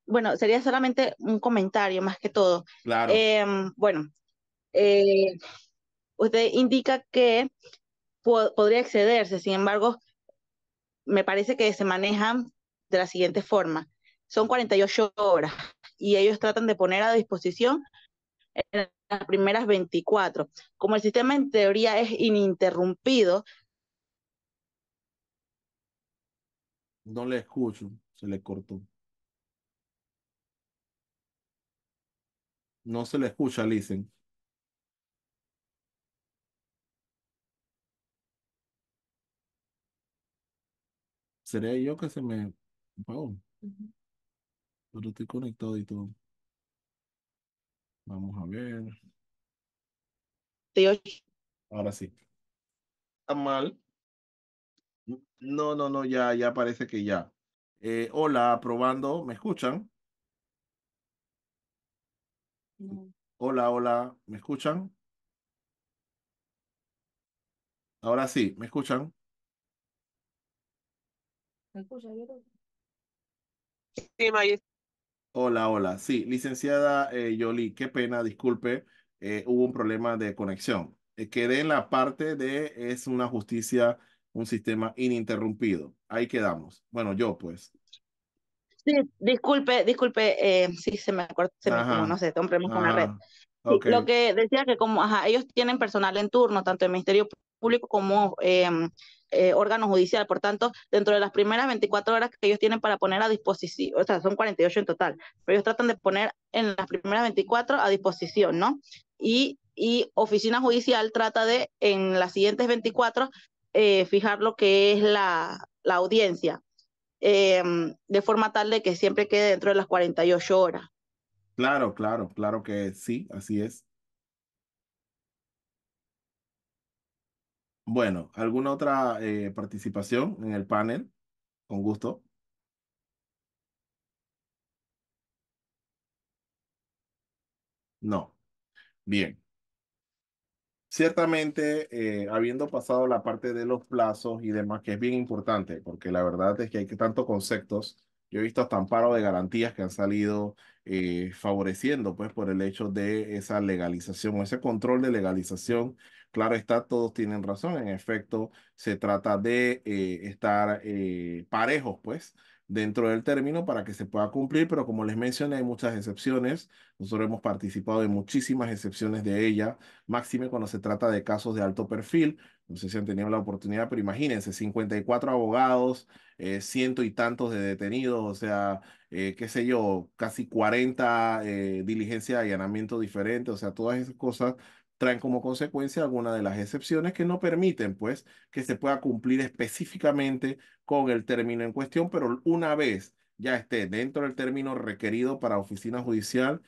Bueno, sería solamente un comentario más que todo. Claro. Bueno, eh, usted indica que podría excederse, sin embargo, me parece que se manejan de la siguiente forma. Son 48 horas y ellos tratan de poner a disposición en las primeras 24. Como el sistema en teoría es ininterrumpido, No le escucho. Se le cortó. No se le escucha, Licen. ¿Sería yo que se me... Wow, pero estoy conectado y todo. Vamos a ver. 48. Ahora sí. ¿Está mal? No, no, no, ya parece que ya. Hola, probando. ¿Me escuchan? No, Hola, hola. ¿Me escuchan? Ahora sí, ¿me escuchan? ¿me escucha? Yo creo Sí, maestra. Hola, hola. Sí, licenciada Yoli, qué pena, disculpe, hubo un problema de conexión. Quedé en la parte de es una justicia, un sistema ininterrumpido. Ahí quedamos. Bueno, yo pues. Sí, disculpe, sí, como no Ajá, sé, tengo problemas con la red. ajá. Sí, Ok, lo que decía que como ajá, ellos tienen personal en turno, tanto el Ministerio Público como órgano judicial, por tanto, dentro de las primeras 24 horas que ellos tienen para poner a disposición, o sea, son 48 en total, pero ellos tratan de poner en las primeras 24 a disposición, ¿no? Y Oficina Judicial trata de, en las siguientes 24, fijar lo que es la audiencia, eh, de forma tal de que siempre quede dentro de las 48 horas. claro, claro, claro que sí, así es. Bueno, ¿alguna otra participación en el panel? Con gusto. No. Bien. Ciertamente, habiendo pasado la parte de los plazos y demás, que es bien importante, porque la verdad es que hay que tantos conceptos. Yo he visto hasta amparo de garantías que han salido favoreciendo, pues, por el hecho de esa legalización o ese control de legalización. Claro está, todos tienen razón. En efecto, se trata de estar parejos, pues, dentro del término para que se pueda cumplir, pero como les mencioné, hay muchas excepciones. Nosotros hemos participado en muchísimas excepciones de ella máxime cuando se trata de casos de alto perfil. No sé si han tenido la oportunidad, pero imagínense, 54 abogados, ciento y tantos de detenidos, o sea, qué sé yo, casi 40 diligencias de allanamiento diferentes, o sea, todas esas cosas traen como consecuencia algunas de las excepciones que no permiten, pues, que se pueda cumplir específicamente con el término en cuestión, pero una vez ya esté dentro del término requerido para oficina judicial,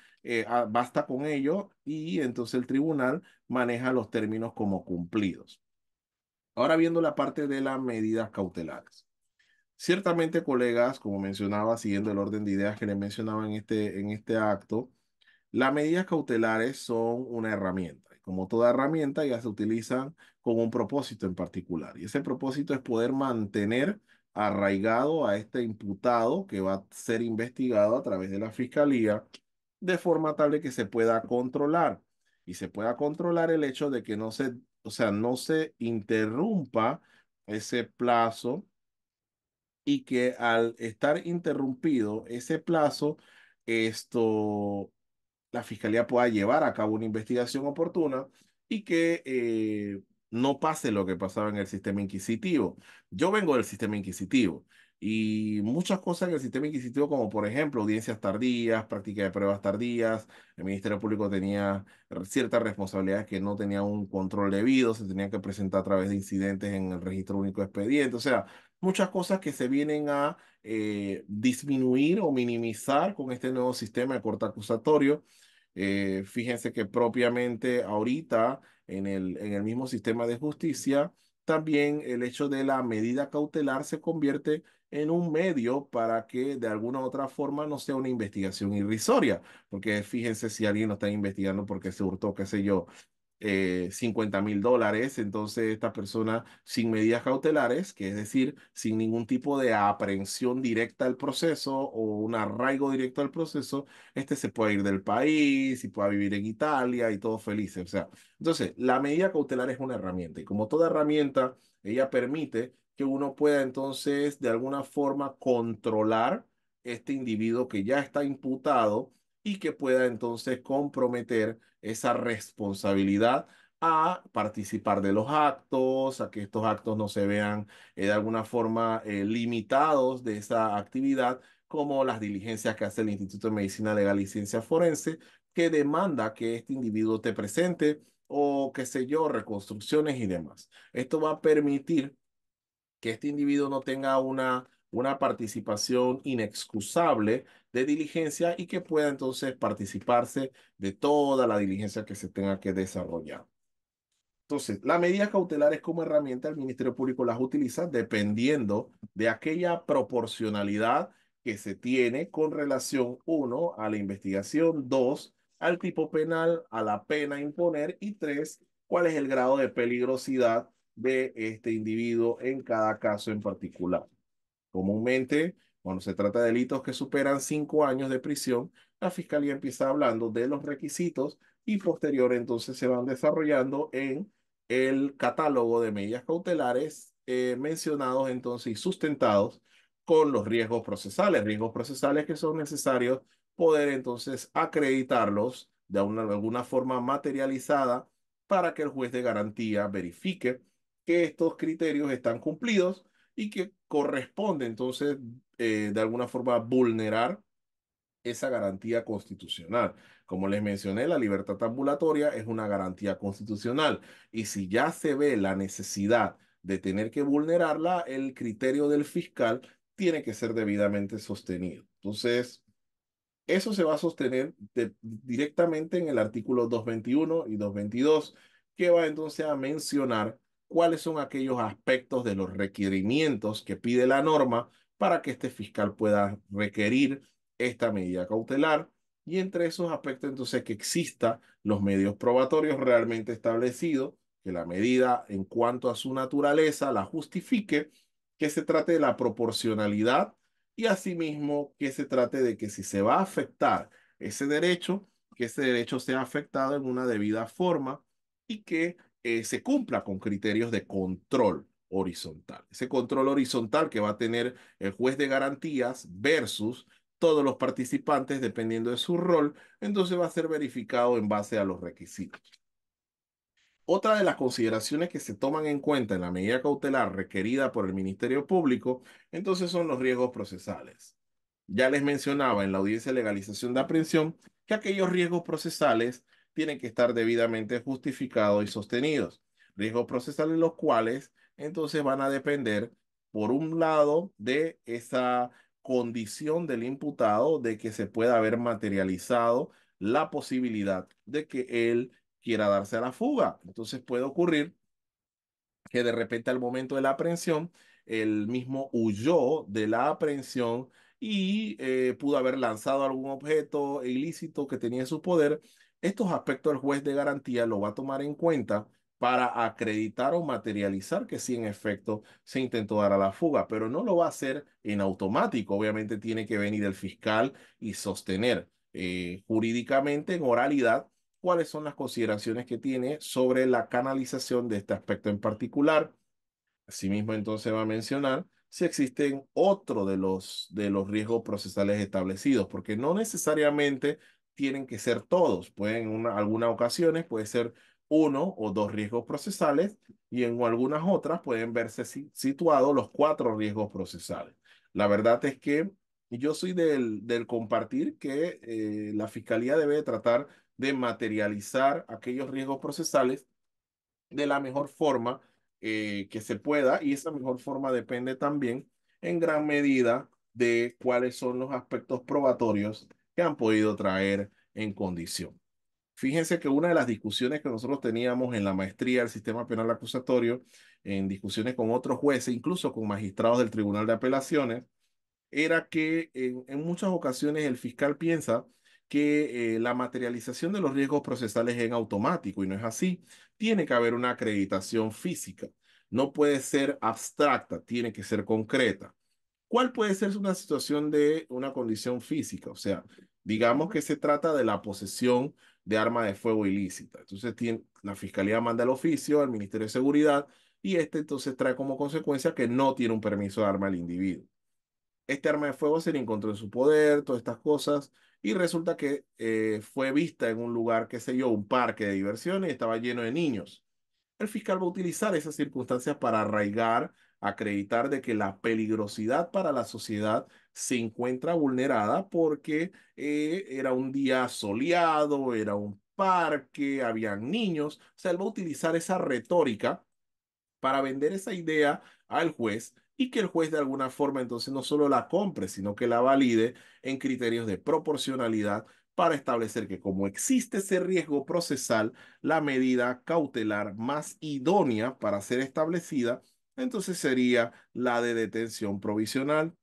basta con ello y entonces el tribunal maneja los términos como cumplidos. Ahora viendo la parte de las medidas cautelares. Ciertamente, colegas, como mencionaba, siguiendo el orden de ideas que les mencionaba en este acto, las medidas cautelares son una herramienta. Y como toda herramienta, ya se utilizan con un propósito en particular. Y ese propósito es poder mantener arraigado a este imputado que va a ser investigado a través de la fiscalía de forma tal de que se pueda controlar. Y se pueda controlar el hecho de que no se, o sea, no se interrumpa ese plazo y que al estar interrumpido ese plazo, esto la fiscalía pueda llevar a cabo una investigación oportuna y que no pase lo que pasaba en el sistema inquisitivo. Yo vengo del sistema inquisitivo y muchas cosas en el sistema inquisitivo, como por ejemplo audiencias tardías, práctica de pruebas tardías, el Ministerio Público tenía ciertas responsabilidades que no tenía un control debido, se tenía que presentar a través de incidentes en el registro único de expediente, o sea, muchas cosas que se vienen a disminuir o minimizar con este nuevo sistema de corte acusatorio. Fíjense que propiamente ahorita en el mismo sistema de justicia, también el hecho de la medida cautelar se convierte en un medio para que de alguna u otra forma no sea una investigación irrisoria, porque fíjense si alguien lo está investigando porque se hurtó, qué sé yo, $50,000. Entonces esta persona sin medidas cautelares, que es decir, sin ningún tipo de aprehensión directa al proceso o un arraigo directo al proceso, este se puede ir del país y pueda vivir en Italia y todo feliz. O sea, entonces la medida cautelar es una herramienta y como toda herramienta, ella permite que uno pueda entonces de alguna forma controlar este individuo que ya está imputado y que pueda entonces comprometer esa responsabilidad a participar de los actos, a que estos actos no se vean de alguna forma limitados de esa actividad, como las diligencias que hace el Instituto de Medicina Legal y Ciencia Forense, que demanda que este individuo te presente o qué sé yo, reconstrucciones y demás. Esto va a permitir que este individuo no tenga una una participación inexcusable de diligencia y que pueda entonces participarse de toda la diligencia que se tenga que desarrollar. Entonces, las medidas cautelares como herramienta, el Ministerio Público las utiliza dependiendo de aquella proporcionalidad que se tiene con relación, uno, a la investigación, dos, al tipo penal, a la pena a imponer y tres, cuál es el grado de peligrosidad de este individuo en cada caso en particular. Comúnmente, cuando se trata de delitos que superan 5 años de prisión, la fiscalía empieza hablando de los requisitos y posterior entonces se van desarrollando en el catálogo de medidas cautelares mencionados entonces y sustentados con los riesgos procesales que son necesarios poder entonces acreditarlos de alguna forma materializada para que el juez de garantía verifique que estos criterios están cumplidos y que corresponde entonces de alguna forma vulnerar esa garantía constitucional. Como les mencioné, la libertad ambulatoria es una garantía constitucional y si ya se ve la necesidad de tener que vulnerarla, el criterio del fiscal tiene que ser debidamente sostenido. Entonces, eso se va a sostener directamente en el artículo 221 y 222, que va entonces a mencionar cuáles son aquellos aspectos de los requerimientos que pide la norma para que este fiscal pueda requerir esta medida cautelar. Y entre esos aspectos entonces que exista los medios probatorios realmente establecidos, que la medida en cuanto a su naturaleza la justifique, que se trate de la proporcionalidad y asimismo que se trate de que si se va a afectar ese derecho, que ese derecho sea afectado en una debida forma y que se cumpla con criterios de control horizontal. Ese control horizontal que va a tener el juez de garantías versus todos los participantes dependiendo de su rol, entonces va a ser verificado en base a los requisitos. Otra de las consideraciones que se toman en cuenta en la medida cautelar requerida por el Ministerio Público, entonces son los riesgos procesales. Ya les mencionaba en la audiencia de legalización de aprehensión que aquellos riesgos procesales tienen que estar debidamente justificados y sostenidos. Riesgos procesales los cuales entonces van a depender, por un lado, de esa condición del imputado de que se pueda haber materializado la posibilidad de que él quiera darse a la fuga. Entonces puede ocurrir que de repente al momento de la aprehensión, él mismo huyó de la aprehensión y pudo haber lanzado algún objeto ilícito que tenía en su poder. Estos aspectos el juez de garantía lo va a tomar en cuenta para acreditar o materializar que sí, en efecto, se intentó dar a la fuga, pero no lo va a hacer en automático. Obviamente tiene que venir el fiscal y sostener jurídicamente en oralidad cuáles son las consideraciones que tiene sobre la canalización de este aspecto en particular. Asimismo, entonces va a mencionar si existen otro de los riesgos procesales establecidos, porque no necesariamente tienen que ser todos. Pueden, en algunas ocasiones, puede ser uno o dos riesgos procesales y en algunas otras pueden verse situados los cuatro riesgos procesales. La verdad es que yo soy del compartir que la fiscalía debe tratar de materializar aquellos riesgos procesales de la mejor forma que se pueda y esa mejor forma depende también en gran medida de cuáles son los aspectos probatorios que han podido traer en condición. Fíjense que una de las discusiones que nosotros teníamos en la maestría del sistema penal acusatorio, en discusiones con otros jueces, incluso con magistrados del Tribunal de Apelaciones, era que en muchas ocasiones el fiscal piensa que la materialización de los riesgos procesales es en automático y no es así. Tiene que haber una acreditación física. No puede ser abstracta, tiene que ser concreta. ¿Cuál puede ser una situación de una condición física? O sea, digamos que se trata de la posesión de arma de fuego ilícita. Entonces, la fiscalía manda el oficio al Ministerio de Seguridad y este entonces trae como consecuencia que no tiene un permiso de arma el individuo. Este arma de fuego se le encontró en su poder, todas estas cosas, y resulta que fue vista en un lugar, qué sé yo, un parque de diversiones y estaba lleno de niños. El fiscal va a utilizar esas circunstancias para arraigar, acreditar de que la peligrosidad para la sociedad se encuentra vulnerada porque era un día soleado, era un parque, habían niños. O sea, él va a utilizar esa retórica para vender esa idea al juez y que el juez de alguna forma entonces no solo la compre, sino que la valide en criterios de proporcionalidad para establecer que como existe ese riesgo procesal, la medida cautelar más idónea para ser establecida, entonces sería la de detención provisional.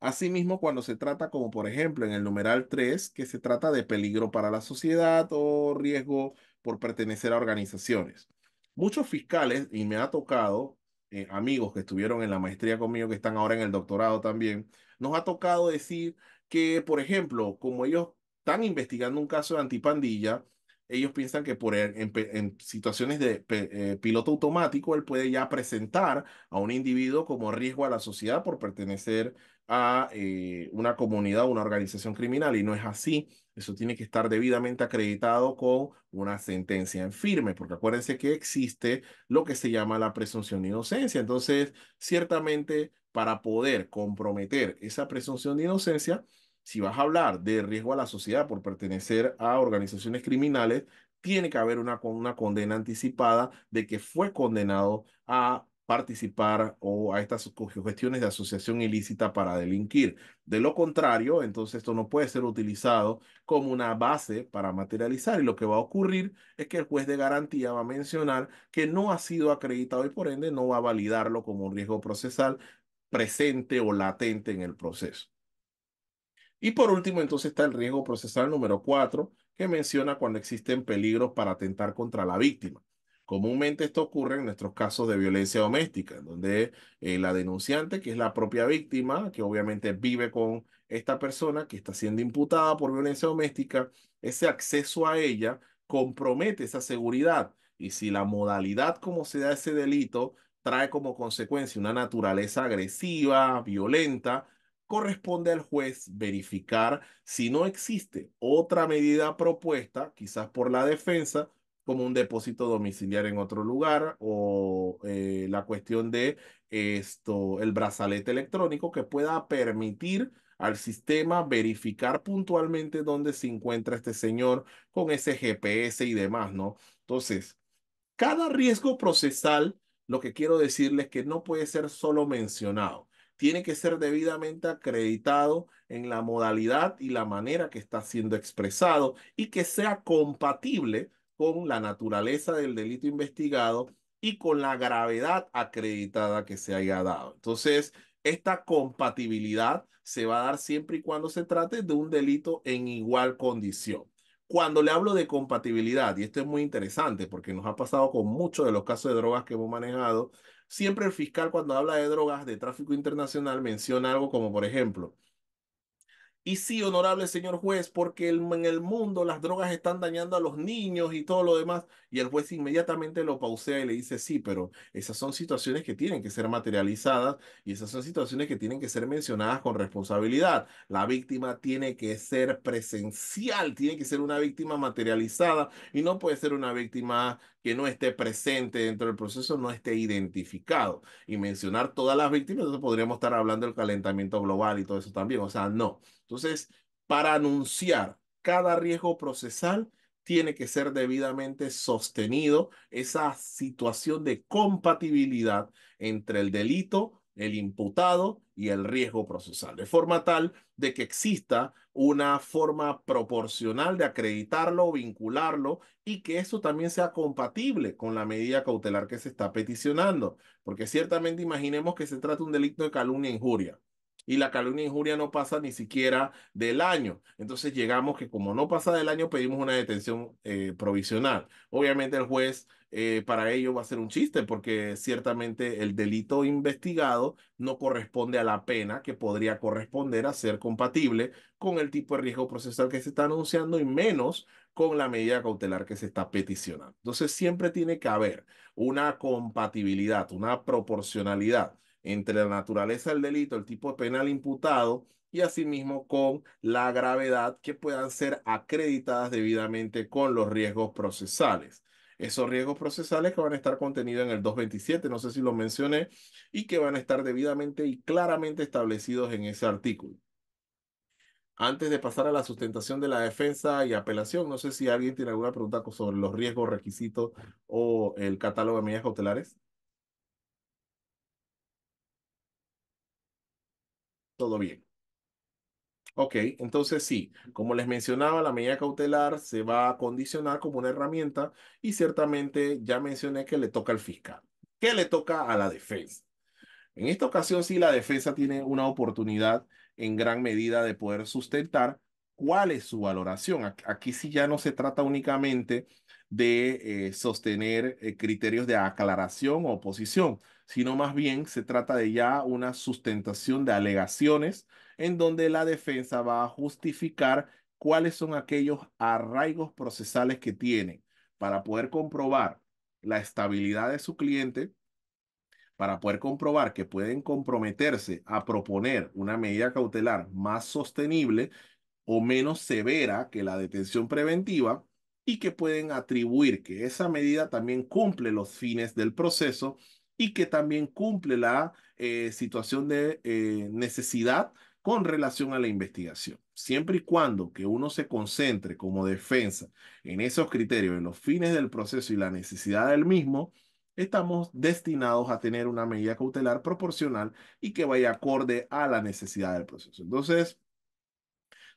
Asimismo, cuando se trata, como por ejemplo en el numeral 3, que se trata de peligro para la sociedad o riesgo por pertenecer a organizaciones. Muchos fiscales, y me ha tocado, amigos que estuvieron en la maestría conmigo, que están ahora en el doctorado también, nos ha tocado decir que, por ejemplo, como ellos están investigando un caso de antipandilla, ellos piensan que en situaciones de piloto automático, él puede ya presentar a un individuo como riesgo a la sociedad por pertenecer a una comunidad o una organización criminal y no es así. Eso tiene que estar debidamente acreditado con una sentencia en firme, porque acuérdense que existe lo que se llama la presunción de inocencia. Entonces, ciertamente, para poder comprometer esa presunción de inocencia, si vas a hablar de riesgo a la sociedad por pertenecer a organizaciones criminales, tiene que haber una condena anticipada de que fue condenado a participar o a estas cuestiones de asociación ilícita para delinquir. De lo contrario, entonces esto no puede ser utilizado como una base para materializar y lo que va a ocurrir es que el juez de garantía va a mencionar que no ha sido acreditado y por ende no va a validarlo como un riesgo procesal presente o latente en el proceso. Y por último, entonces está el riesgo procesal número 4, que menciona cuando existen peligros para atentar contra la víctima. Comúnmente esto ocurre en nuestros casos de violencia doméstica, en donde la denunciante, que es la propia víctima, que obviamente vive con esta persona que está siendo imputada por violencia doméstica, ese acceso a ella compromete esa seguridad. Y si la modalidad como se da ese delito trae como consecuencia una naturaleza agresiva, violenta, corresponde al juez verificar si no existe otra medida propuesta, quizás por la defensa, como un depósito domiciliario en otro lugar o la cuestión de el brazalete electrónico que pueda permitir al sistema verificar puntualmente dónde se encuentra este señor con ese GPS y demás, ¿no? Entonces, cada riesgo procesal, lo que quiero decirles es que no puede ser solo mencionado, tiene que ser debidamente acreditado en la modalidad y la manera que está siendo expresado y que sea compatible con la naturaleza del delito investigado y con la gravedad acreditada que se haya dado. Entonces, esta compatibilidad se va a dar siempre y cuando se trate de un delito en igual condición. Cuando le hablo de compatibilidad, y esto es muy interesante porque nos ha pasado con muchos de los casos de drogas que hemos manejado, siempre el fiscal cuando habla de drogas de tráfico internacional menciona algo como, por ejemplo, y sí, honorable señor juez, porque en el mundo las drogas están dañando a los niños y todo lo demás. Y el juez inmediatamente lo pausea y le dice, sí, pero esas son situaciones que tienen que ser materializadas y esas son situaciones que tienen que ser mencionadas con responsabilidad. La víctima tiene que ser presencial, tiene que ser una víctima materializada y no puede ser una víctima que no esté presente dentro del proceso, no esté identificado. Y mencionar todas las víctimas, entonces podríamos estar hablando del calentamiento global y todo eso también. O sea, no. Entonces, para anunciar cada riesgo procesal, tiene que ser debidamente sostenido esa situación de compatibilidad entre el delito, el imputado y el riesgo procesal, de forma tal de que exista una forma proporcional de acreditarlo, vincularlo y que eso también sea compatible con la medida cautelar que se está peticionando. Porque ciertamente imaginemos que se trata de un delito de calumnia e injuria y la calumnia e injuria no pasa ni siquiera del año. Entonces llegamos que como no pasa del año, pedimos una detención provisional. Obviamente el juez para ello va a ser un chiste porque ciertamente el delito investigado no corresponde a la pena que podría corresponder a ser compatible con el tipo de riesgo procesal que se está anunciando y menos con la medida cautelar que se está peticionando. Entonces siempre tiene que haber una compatibilidad, una proporcionalidad entre la naturaleza del delito, el tipo penal imputado y asimismo con la gravedad que puedan ser acreditadas debidamente con los riesgos procesales. Esos riesgos procesales que van a estar contenidos en el 227, no sé si lo mencioné, y que van a estar debidamente y claramente establecidos en ese artículo. Antes de pasar a la sustentación de la defensa y apelación, no sé si alguien tiene alguna pregunta sobre los riesgos, requisitos o el catálogo de medidas cautelares. Todo bien. Ok, entonces sí, como les mencionaba, la medida cautelar se va a condicionar como una herramienta y ciertamente ya mencioné que le toca al fiscal. ¿Qué le toca a la defensa? En esta ocasión sí la defensa tiene una oportunidad en gran medida de poder sustentar cuál es su valoración. Aquí sí ya no se trata únicamente de sostener criterios de aclaración o oposición, sino más bien se trata de ya una sustentación de alegaciones en donde la defensa va a justificar cuáles son aquellos arraigos procesales que tiene para poder comprobar la estabilidad de su cliente, para poder comprobar que pueden comprometerse a proponer una medida cautelar más sostenible o menos severa que la detención preventiva y que pueden atribuir que esa medida también cumple los fines del proceso y que también cumple la situación de necesidad con relación a la investigación. Siempre y cuando que uno se concentre como defensa en esos criterios, en los fines del proceso y la necesidad del mismo, estamos destinados a tener una medida cautelar proporcional y que vaya acorde a la necesidad del proceso. Entonces,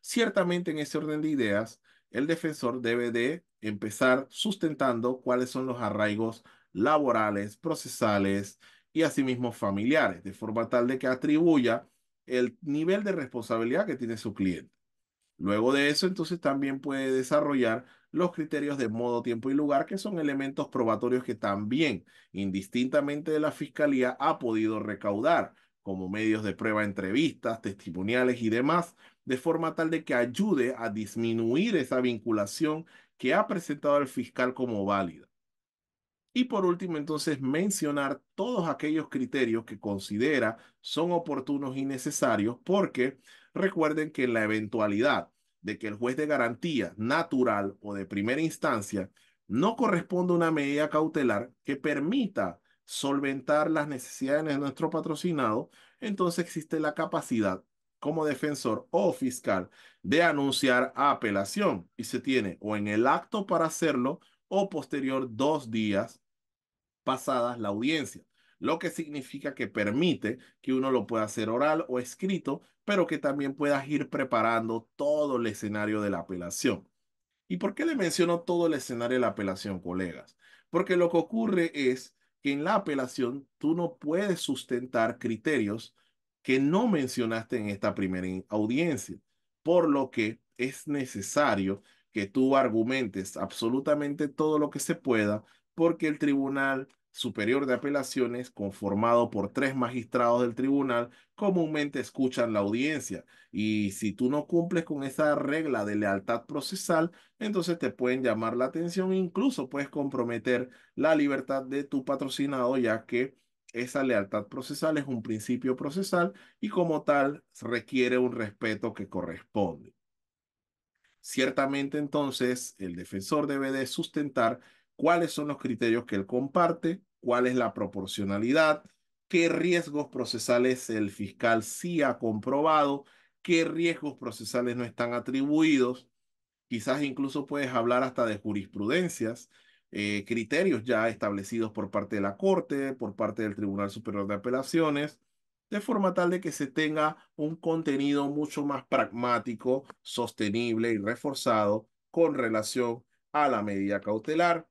ciertamente en ese orden de ideas, el defensor debe de empezar sustentando cuáles son los arraigos laborales, procesales y asimismo familiares, de forma tal de que atribuya el nivel de responsabilidad que tiene su cliente. Luego de eso, entonces también puede desarrollar los criterios de modo, tiempo y lugar, que son elementos probatorios que también, indistintamente de la fiscalía, ha podido recaudar como medios de prueba, entrevistas, testimoniales y demás, de forma tal de que ayude a disminuir esa vinculación que ha presentado el fiscal como válida. Y por último, entonces, mencionar todos aquellos criterios que considera son oportunos y necesarios, porque recuerden que en la eventualidad de que el juez de garantía natural o de primera instancia no corresponda a una medida cautelar que permita solventar las necesidades de nuestro patrocinado, entonces existe la capacidad como defensor o fiscal de anunciar apelación y se tiene o en el acto para hacerlo o posterior 2 días pasadas la audiencia, lo que significa que permite que uno lo pueda hacer oral o escrito, pero que también puedas ir preparando todo el escenario de la apelación. ¿Y por qué le menciono todo el escenario de la apelación, colegas? Porque lo que ocurre es que en la apelación tú no puedes sustentar criterios que no mencionaste en esta primera audiencia, por lo que es necesario que tú argumentes absolutamente todo lo que se pueda, porque el Tribunal Superior de Apelaciones, conformado por 3 magistrados del tribunal, comúnmente escuchan la audiencia. Y si tú no cumples con esa regla de lealtad procesal, entonces te pueden llamar la atención e incluso puedes comprometer la libertad de tu patrocinado, ya que esa lealtad procesal es un principio procesal y como tal requiere un respeto que corresponde. Ciertamente, entonces, el defensor debe de sustentar cuáles son los criterios que él comparte, cuál es la proporcionalidad, qué riesgos procesales el fiscal sí ha comprobado, qué riesgos procesales no están atribuidos. Quizás incluso puedes hablar hasta de jurisprudencias, criterios ya establecidos por parte de la Corte, por parte del Tribunal Superior de Apelaciones, de forma tal de que se tenga un contenido mucho más pragmático, sostenible y reforzado con relación a la medida cautelar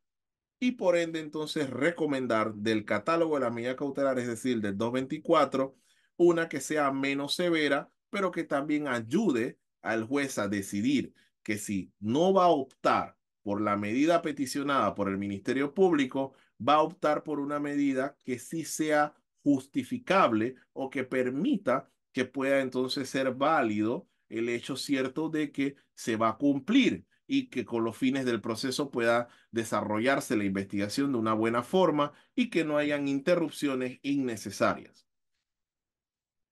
y por ende entonces recomendar del catálogo de la medida cautelar, es decir, del 224, una que sea menos severa, pero que también ayude al juez a decidir que si no va a optar por la medida peticionada por el Ministerio Público, va a optar por una medida que sí sea justificable o que permita que pueda entonces ser válido el hecho cierto de que se va a cumplir y que con los fines del proceso pueda desarrollarse la investigación de una buena forma y que no hayan interrupciones innecesarias.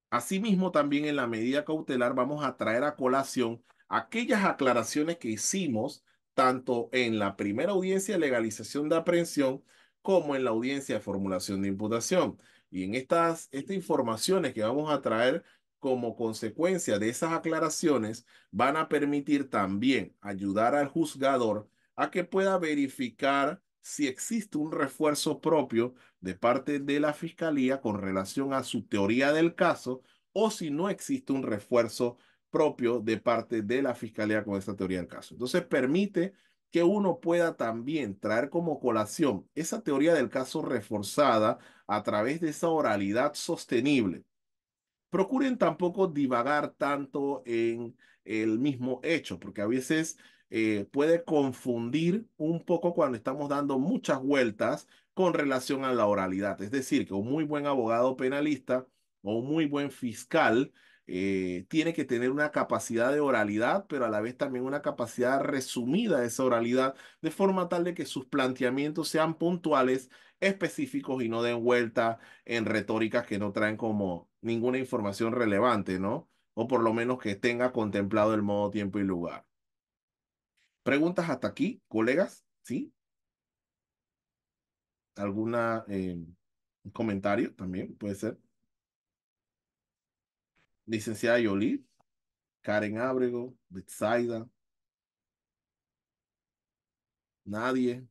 Asimismo, también en la medida cautelar vamos a traer a colación aquellas aclaraciones que hicimos tanto en la primera audiencia de legalización de aprehensión como en la audiencia de formulación de imputación. Y en estas informaciones que vamos a traer como consecuencia de esas aclaraciones van a permitir también ayudar al juzgador a que pueda verificar si existe un refuerzo propio de parte de la fiscalía con relación a su teoría del caso o si no existe un refuerzo propio de parte de la fiscalía con esta teoría del caso. Entonces permite que uno pueda también traer como colación esa teoría del caso reforzada a través de esa oralidad sostenible. Procuren tampoco divagar tanto en el mismo hecho, porque a veces puede confundir un poco cuando estamos dando muchas vueltas con relación a la oralidad. Es decir, que un muy buen abogado penalista o un muy buen fiscal tiene que tener una capacidad de oralidad, pero a la vez también una capacidad resumida de esa oralidad, de forma tal de que sus planteamientos sean puntuales, específicos y no den vuelta en retóricas que no traen como ninguna información relevante, ¿no? O por lo menos que tenga contemplado el modo, tiempo y lugar. ¿Preguntas hasta aquí, colegas? ¿Sí? ¿Alguna comentario también? Puede ser. Licenciada Yoli, Karen Ábrego, Betsaida, nadie.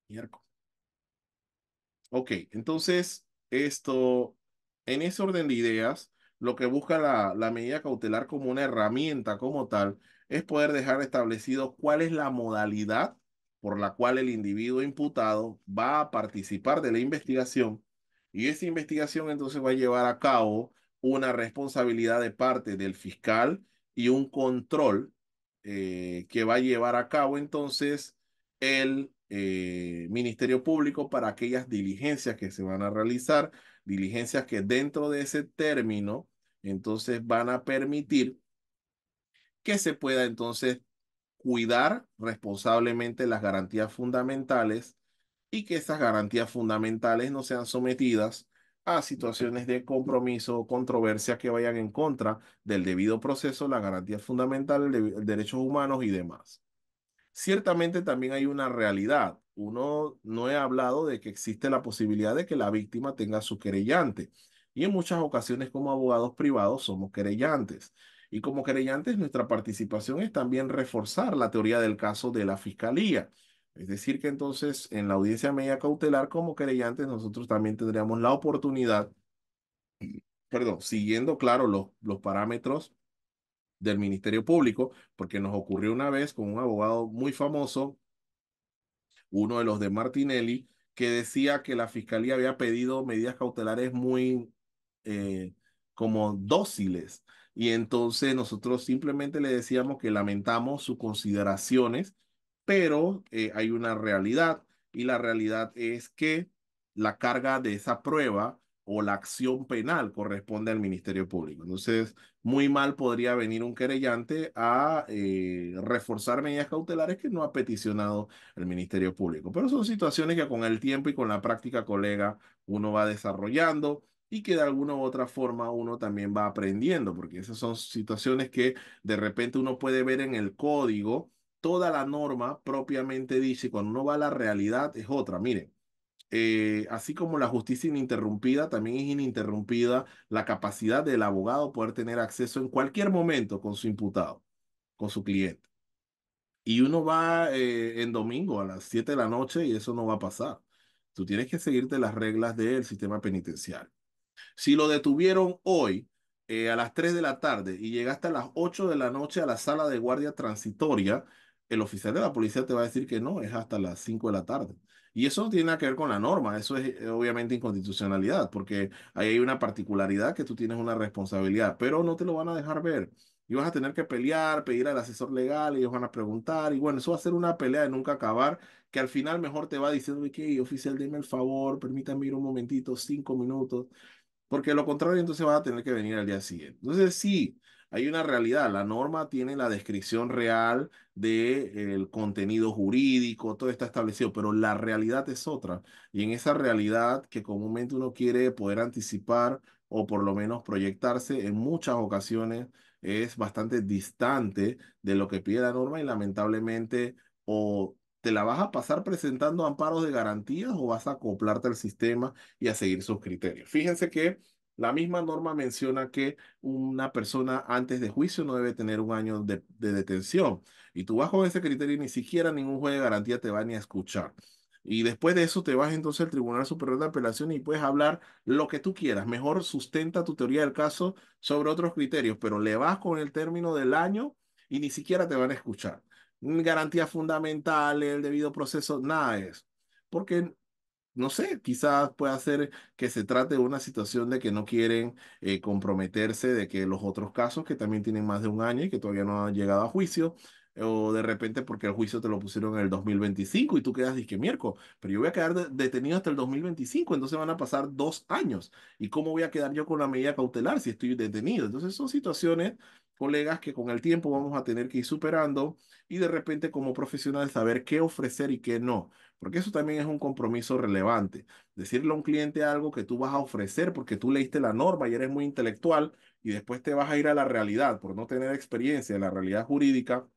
Miércoles. Ok, entonces esto, en ese orden de ideas, lo que busca la medida cautelar como una herramienta como tal es poder dejar establecido cuál es la modalidad por la cual el individuo imputado va a participar de la investigación y esa investigación entonces va a llevar a cabo una responsabilidad de parte del fiscal y un control que va a llevar a cabo entonces el Ministerio Público para aquellas diligencias que se van a realizar, diligencias que dentro de ese término, entonces van a permitir que se pueda entonces cuidar responsablemente las garantías fundamentales y que esas garantías fundamentales no sean sometidas a situaciones de compromiso o controversia que vayan en contra del debido proceso, las garantías fundamentales, derechos humanos y demás. Ciertamente también hay una realidad. Uno no he hablado de que existe la posibilidad de que la víctima tenga su querellante. Y en muchas ocasiones como abogados privados somos querellantes. Y como querellantes nuestra participación es también reforzar la teoría del caso de la fiscalía. Es decir, que entonces en la audiencia media cautelar como querellantes nosotros también tendríamos la oportunidad, perdón, siguiendo claro los parámetros del Ministerio Público, porque nos ocurrió una vez con un abogado muy famoso, uno de los de Martinelli, que decía que la fiscalía había pedido medidas cautelares muy eh, como dóciles. Y entonces nosotros simplemente le decíamos que lamentamos sus consideraciones, pero hay una realidad y la realidad es que la carga de esa prueba o la acción penal corresponde al Ministerio Público. Entonces, muy mal podría venir un querellante a reforzar medidas cautelares que no ha peticionado el Ministerio Público. Pero son situaciones que con el tiempo y con la práctica, colega, uno va desarrollando y que de alguna u otra forma uno también va aprendiendo, porque esas son situaciones que de repente uno puede ver en el código, toda la norma propiamente dice, y cuando uno va a la realidad es otra. Miren, así como la justicia ininterrumpida, también es ininterrumpida la capacidad del abogado poder tener acceso en cualquier momento con su imputado, con su cliente. Y uno va en domingo a las 7 de la noche y eso no va a pasar. Tú tienes que seguirte las reglas del sistema penitenciario. Si lo detuvieron hoy a las 3 de la tarde y llegaste a las 8 de la noche a la sala de guardia transitoria, el oficial de la policía te va a decir que no, es hasta las 5 de la tarde. Y eso no tiene nada que ver con la norma, eso es obviamente inconstitucionalidad, porque ahí hay una particularidad que tú tienes una responsabilidad, pero no te lo van a dejar ver. Y vas a tener que pelear, pedir al asesor legal, ellos van a preguntar, y bueno, eso va a ser una pelea de nunca acabar, que al final mejor te va diciendo, que oficial, deme el favor, permítame ir un momentito, 5 minutos. Porque lo contrario, entonces vas a tener que venir al día siguiente. Entonces, sí, hay una realidad. La norma tiene la descripción real del contenido jurídico, todo está establecido, pero la realidad es otra. Y en esa realidad que comúnmente uno quiere poder anticipar o por lo menos proyectarse, en muchas ocasiones es bastante distante de lo que pide la norma y lamentablemente o te la vas a pasar presentando amparos de garantías o vas a acoplarte al sistema y a seguir sus criterios. Fíjense que la misma norma menciona que una persona antes de juicio no debe tener un año de detención. Y tú bajo ese criterio y ni siquiera ningún juez de garantía te va ni a escuchar. Y después de eso te vas entonces al Tribunal Superior de Apelación y puedes hablar lo que tú quieras. Mejor sustenta tu teoría del caso sobre otros criterios, pero le vas con el término del año y ni siquiera te van a escuchar. Garantías fundamentales, el debido proceso, nada de eso. Porque no sé, quizás pueda ser que se trate de una situación de que no quieren comprometerse, de que los otros casos que también tienen más de un año y que todavía no han llegado a juicio, o de repente porque el juicio te lo pusieron en el 2025 y tú quedas disque miércoles, pero yo voy a quedar detenido hasta el 2025, entonces van a pasar 2 años. ¿Y cómo voy a quedar yo con la medida cautelar si estoy detenido? Entonces son situaciones, colegas, que con el tiempo vamos a tener que ir superando y de repente como profesional saber qué ofrecer y qué no. Porque eso también es un compromiso relevante. Decirle a un cliente algo que tú vas a ofrecer porque tú leíste la norma y eres muy intelectual y después te vas a ir a la realidad por no tener experiencia en la realidad jurídica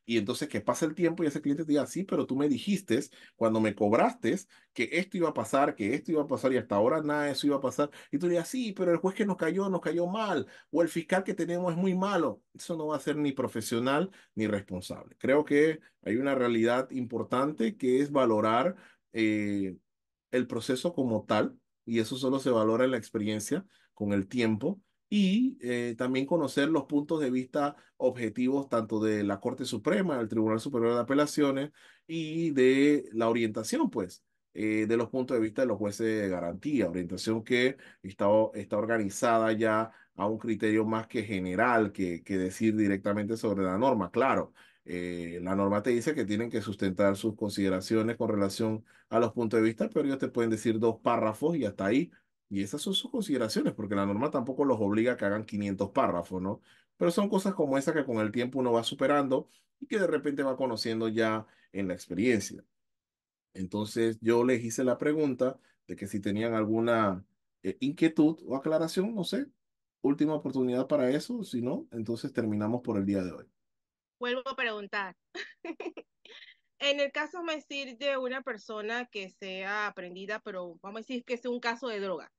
y entonces que pasa el tiempo y ese cliente te diga, sí, pero tú me dijiste cuando me cobraste que esto iba a pasar, que esto iba a pasar y hasta ahora nada de eso iba a pasar. Y tú digas, sí, pero el juez que nos cayó mal o el fiscal que tenemos es muy malo. Eso no va a ser ni profesional ni responsable. Creo que hay una realidad importante que es valorar el proceso como tal y eso solo se valora en la experiencia con el tiempo y también conocer los puntos de vista objetivos tanto de la Corte Suprema, del Tribunal Superior de Apelaciones y de la orientación, pues, de los puntos de vista de los jueces de garantía, orientación que está organizada ya a un criterio más que general que decir directamente sobre la norma. Claro, la norma te dice que tienen que sustentar sus consideraciones con relación a los puntos de vista, pero ellos te pueden decir 2 párrafos y hasta ahí. Y esas son sus consideraciones, porque la norma tampoco los obliga a que hagan 500 párrafos, ¿no? Pero son cosas como esas que con el tiempo uno va superando y que de repente va conociendo ya en la experiencia. Entonces yo les hice la pregunta de que si tenían alguna inquietud o aclaración, no sé, última oportunidad para eso, si no, entonces terminamos por el día de hoy. Vuelvo a preguntar. En el caso, vamos a decir, de una persona que sea aprendida, pero vamos a decir que es un caso de droga,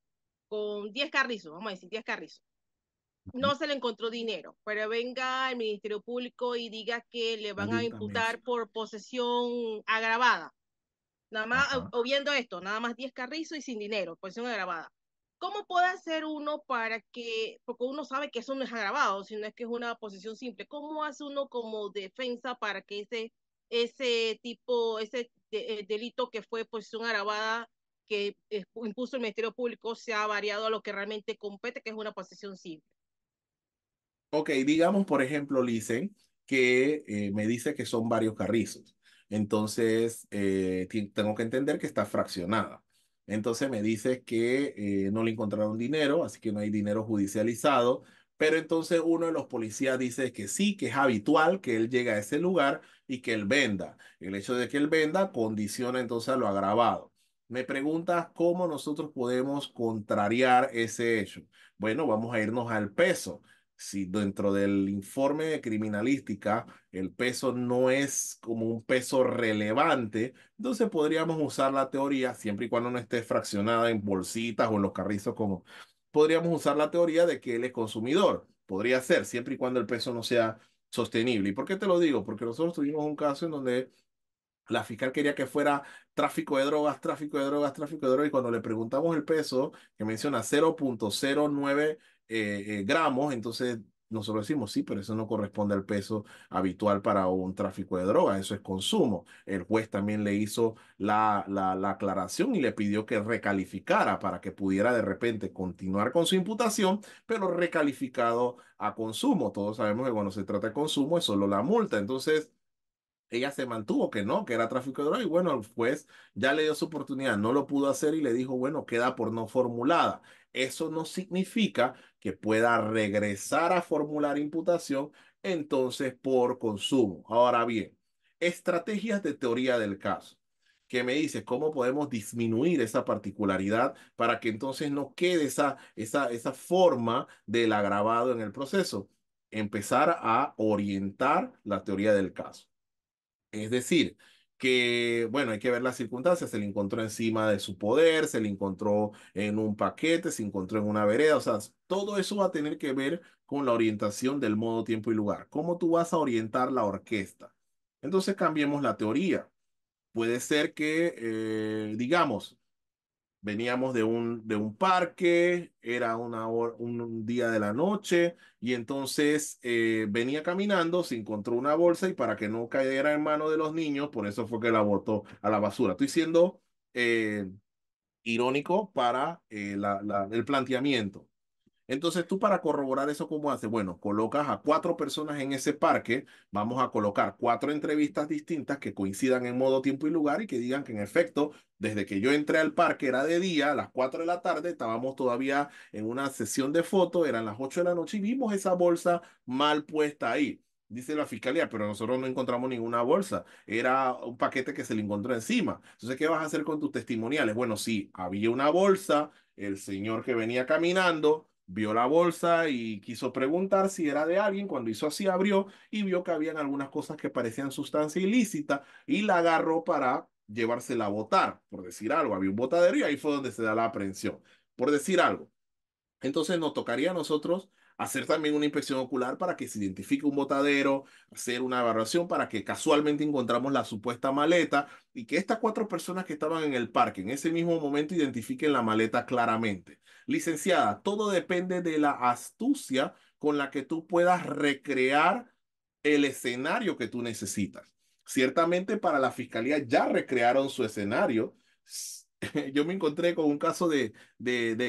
con 10 carrizos, vamos a decir 10 carrizos. No se le encontró dinero, pero venga el Ministerio Público y diga que le van a Maldita imputar mecha. por posesión agravada. Nada más, Ajá. o viendo esto, nada más 10 carrizos y sin dinero, posesión agravada. ¿Cómo puede hacer uno para que, porque uno sabe que eso no es agravado, sino es que es una posesión simple? ¿Cómo hace uno como defensa para que ese tipo, delito que fue posesión agravada que impuso el Ministerio Público sea variado a lo que realmente compete, que es una posesión simple? Ok, digamos, por ejemplo, Licen, que me dice que son varios carrizos. Entonces, tengo que entender que está fraccionada. Entonces me dice que no le encontraron dinero, así que no hay dinero judicializado. Pero entonces uno de los policías dice que sí, que es habitual que él llegue a ese lugar y que él venda. El hecho de que él venda condiciona entonces a lo agravado. Me preguntas cómo nosotros podemos contrariar ese hecho. Bueno, vamos a irnos al peso. Si dentro del informe de criminalística el peso no es como un peso relevante, entonces podríamos usar la teoría, siempre y cuando no esté fraccionada en bolsitas o en los carrizos, como podríamos usar la teoría de que él es consumidor. Podría ser, siempre y cuando el peso no sea sostenible. ¿Y por qué te lo digo? Porque nosotros tuvimos un caso en donde la fiscal quería que fuera tráfico de drogas, tráfico de drogas, tráfico de drogas, y cuando le preguntamos el peso, que menciona 0,09 gramos, entonces nosotros decimos, sí, pero eso no corresponde al peso habitual para un tráfico de drogas, eso es consumo. El juez también le hizo la aclaración y le pidió que recalificara para que pudiera de repente continuar con su imputación, pero recalificado a consumo. Todos sabemos que cuando se trata de consumo es solo la multa, entonces ella se mantuvo que no, que era tráfico de drogas y bueno, el juez ya le dio su oportunidad, no lo pudo hacer y le dijo, bueno, queda por no formulada. Eso no significa que pueda regresar a formular imputación entonces por consumo. Ahora bien, estrategias de teoría del caso. ¿Qué me dices? ¿Cómo podemos disminuir esa particularidad para que entonces no quede esa forma del agravado en el proceso? Empezar a orientar la teoría del caso. Es decir, que, bueno, hay que ver las circunstancias. Se le encontró encima de su poder, se le encontró en un paquete, se encontró en una vereda. O sea, todo eso va a tener que ver con la orientación del modo, tiempo y lugar. ¿Cómo tú vas a orientar la orquesta? Entonces cambiemos la teoría. Puede ser que, digamos, veníamos de un parque, era un día de la noche y entonces venía caminando, se encontró una bolsa y para que no cayera en manos de los niños, por eso fue que la botó a la basura. Estoy siendo irónico para el planteamiento. Entonces tú para corroborar eso, ¿cómo haces? Bueno, colocas a 4 personas en ese parque, vamos a colocar 4 entrevistas distintas que coincidan en modo, tiempo y lugar y que digan que en efecto, desde que yo entré al parque era de día, a las 4 de la tarde, estábamos todavía en una sesión de fotos, eran las 8 de la noche y vimos esa bolsa mal puesta ahí. Dice la fiscalía, pero nosotros no encontramos ninguna bolsa. Era un paquete que se le encontró encima. Entonces, ¿qué vas a hacer con tus testimoniales? Bueno, sí, había una bolsa, el señor que venía caminando vio la bolsa y quiso preguntar si era de alguien. Cuando hizo así, abrió y vio que habían algunas cosas que parecían sustancia ilícita y la agarró para llevársela a botar, por decir algo. Había un botadero y ahí fue donde se da la aprehensión, por decir algo. Entonces nos tocaría a nosotros hacer también una inspección ocular para que se identifique un botadero, hacer una evaluación para que casualmente encontramos la supuesta maleta y que estas 4 personas que estaban en el parque en ese mismo momento identifiquen la maleta claramente. Licenciada, todo depende de la astucia con la que tú puedas recrear el escenario que tú necesitas. Ciertamente para la fiscalía ya recrearon su escenario. Yo me encontré con un caso de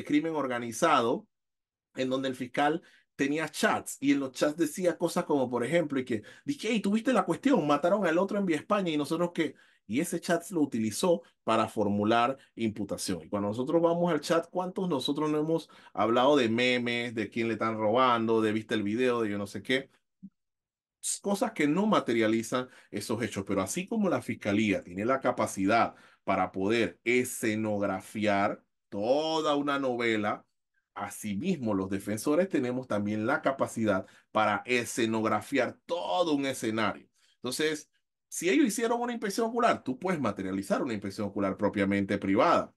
crimen organizado en donde el fiscal tenía chats y en los chats decía cosas como, por ejemplo, y que dije, hey, ¿tuviste la cuestión? Mataron al otro en Vía España y nosotros qué. Y ese chat lo utilizó para formular imputación. Y cuando nosotros vamos al chat, ¿cuántos nosotros no hemos hablado de memes, de quién le están robando, de viste el video, de yo no sé qué? Cosas que no materializan esos hechos, pero así como la fiscalía tiene la capacidad para poder escenografiar toda una novela, asimismo los defensores tenemos también la capacidad para escenografiar todo un escenario. Entonces, si ellos hicieron una inspección ocular, tú puedes materializar una inspección ocular propiamente privada.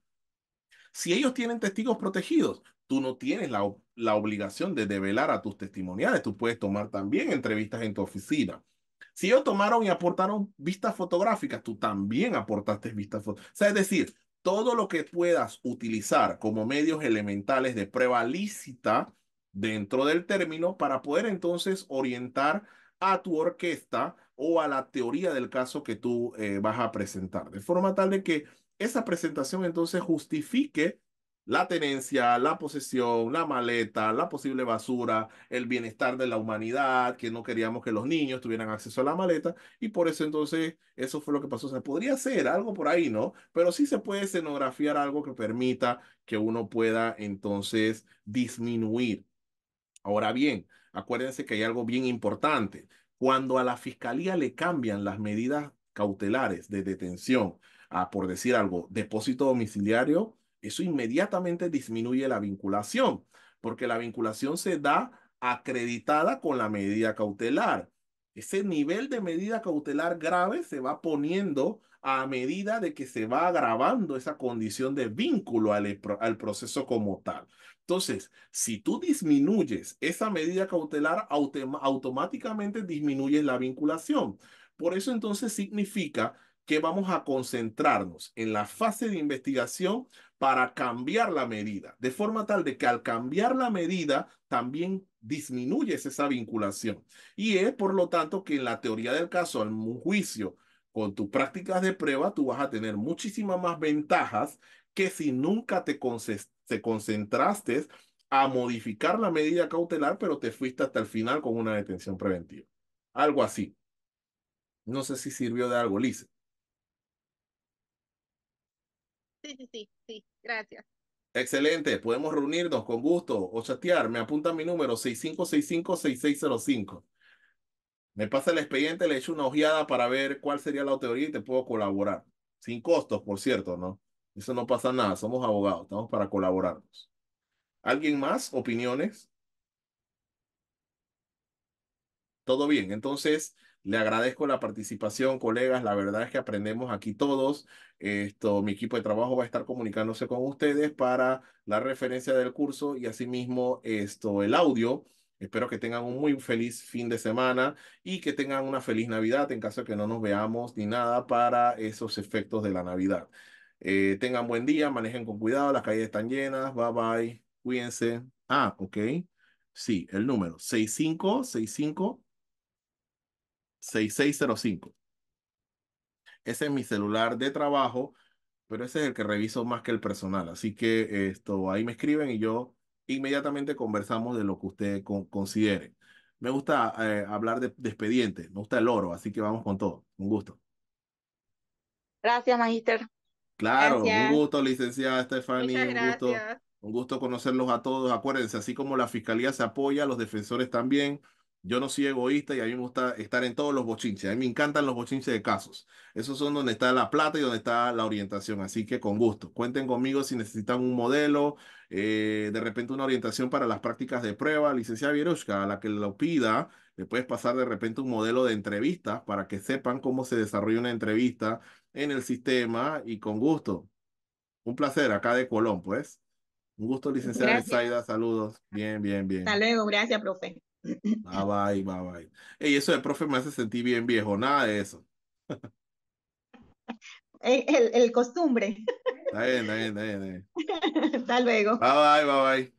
Si ellos tienen testigos protegidos, tú no tienes la obligación de develar a tus testimoniales. Tú puedes tomar también entrevistas en tu oficina. Si ellos tomaron y aportaron vistas fotográficas, tú también aportaste vistas fotográficas. O sea, es decir, todo lo que puedas utilizar como medios elementales de prueba lícita dentro del término para poder entonces orientar a tu orquesta o a la teoría del caso que tú vas a presentar, de forma tal de que esa presentación entonces justifique la tenencia, la posesión, la maleta, la posible basura, el bienestar de la humanidad, que no queríamos que los niños tuvieran acceso a la maleta, y por eso entonces eso fue lo que pasó. O sea, podría ser algo por ahí, ¿no? Pero sí se puede escenografiar algo que permita que uno pueda entonces disminuir. Ahora bien, acuérdense que hay algo bien importante. Cuando a la fiscalía le cambian las medidas cautelares de detención a, por decir algo, depósito domiciliario, eso inmediatamente disminuye la vinculación, porque la vinculación se da acreditada con la medida cautelar. Ese nivel de medida cautelar grave se va poniendo a medida de que se va agravando esa condición de vínculo al proceso como tal. Entonces, si tú disminuyes esa medida cautelar, automáticamente disminuyes la vinculación. Por eso entonces significa que vamos a concentrarnos en la fase de investigación para cambiar la medida, de forma tal de que al cambiar la medida también disminuyes esa vinculación. Y es por lo tanto que en la teoría del caso, en un juicio con tus prácticas de prueba, tú vas a tener muchísimas más ventajas que si nunca te concentraste a modificar la medida cautelar, pero te fuiste hasta el final con una detención preventiva. Algo así. No sé si sirvió de algo, Lice. Sí, sí, sí, sí, gracias. Excelente, podemos reunirnos con gusto o chatear. Me apunta mi número 6565-6605. Me pasa el expediente, le echo una ojeada para ver cuál sería la teoría y te puedo colaborar. Sin costos, por cierto, ¿no? Eso no pasa nada, somos abogados, estamos para colaborarnos. ¿Alguien más? ¿Opiniones? Todo bien, entonces le agradezco la participación, colegas. La verdad es que aprendemos aquí todos. Mi equipo de trabajo va a estar comunicándose con ustedes para la referencia del curso y asimismo el audio Espero que tengan un muy feliz fin de semana y que tengan una feliz Navidad en caso de que no nos veamos ni nada para esos efectos de la Navidad. Tengan buen día, manejen con cuidado, las calles están llenas, bye bye, cuídense. Ah, ok. Sí, el número 6565 6605. Ese es mi celular de trabajo, pero ese es el que reviso más que el personal. Así que esto, ahí me escriben y yo inmediatamente conversamos de lo que usted considere. Me gusta hablar de expedientes, me gusta el oro, así que vamos con todo. Un gusto. Gracias, Magíster. Claro, un Gracias. gusto, licenciada Stephanie, Muchas gracias. un gusto conocerlos a todos. Acuérdense, así como la fiscalía se apoya, los defensores también. Yo no soy egoísta y a mí me gusta estar en todos los bochinches. A mí me encantan los bochinches de casos. Esos son donde está la plata y donde está la orientación. Así que con gusto. Cuenten conmigo si necesitan un modelo, de repente una orientación para las prácticas de prueba. Licenciada Vierushka, a la que lo pida, le puedes pasar de repente un modelo de entrevista para que sepan cómo se desarrolla una entrevista en el sistema y con gusto. Un placer acá de Colón, pues. Un gusto, licenciada Gracias. Betsaida. Saludos. Bien, bien, Hasta bien. luego. Gracias, profe. Bye bye, bye bye. Ey, eso de profe me hace sentir bien viejo. Nada de eso. El costumbre. Está bien, está bien, está bien, está bien. Hasta luego. Bye bye, bye bye.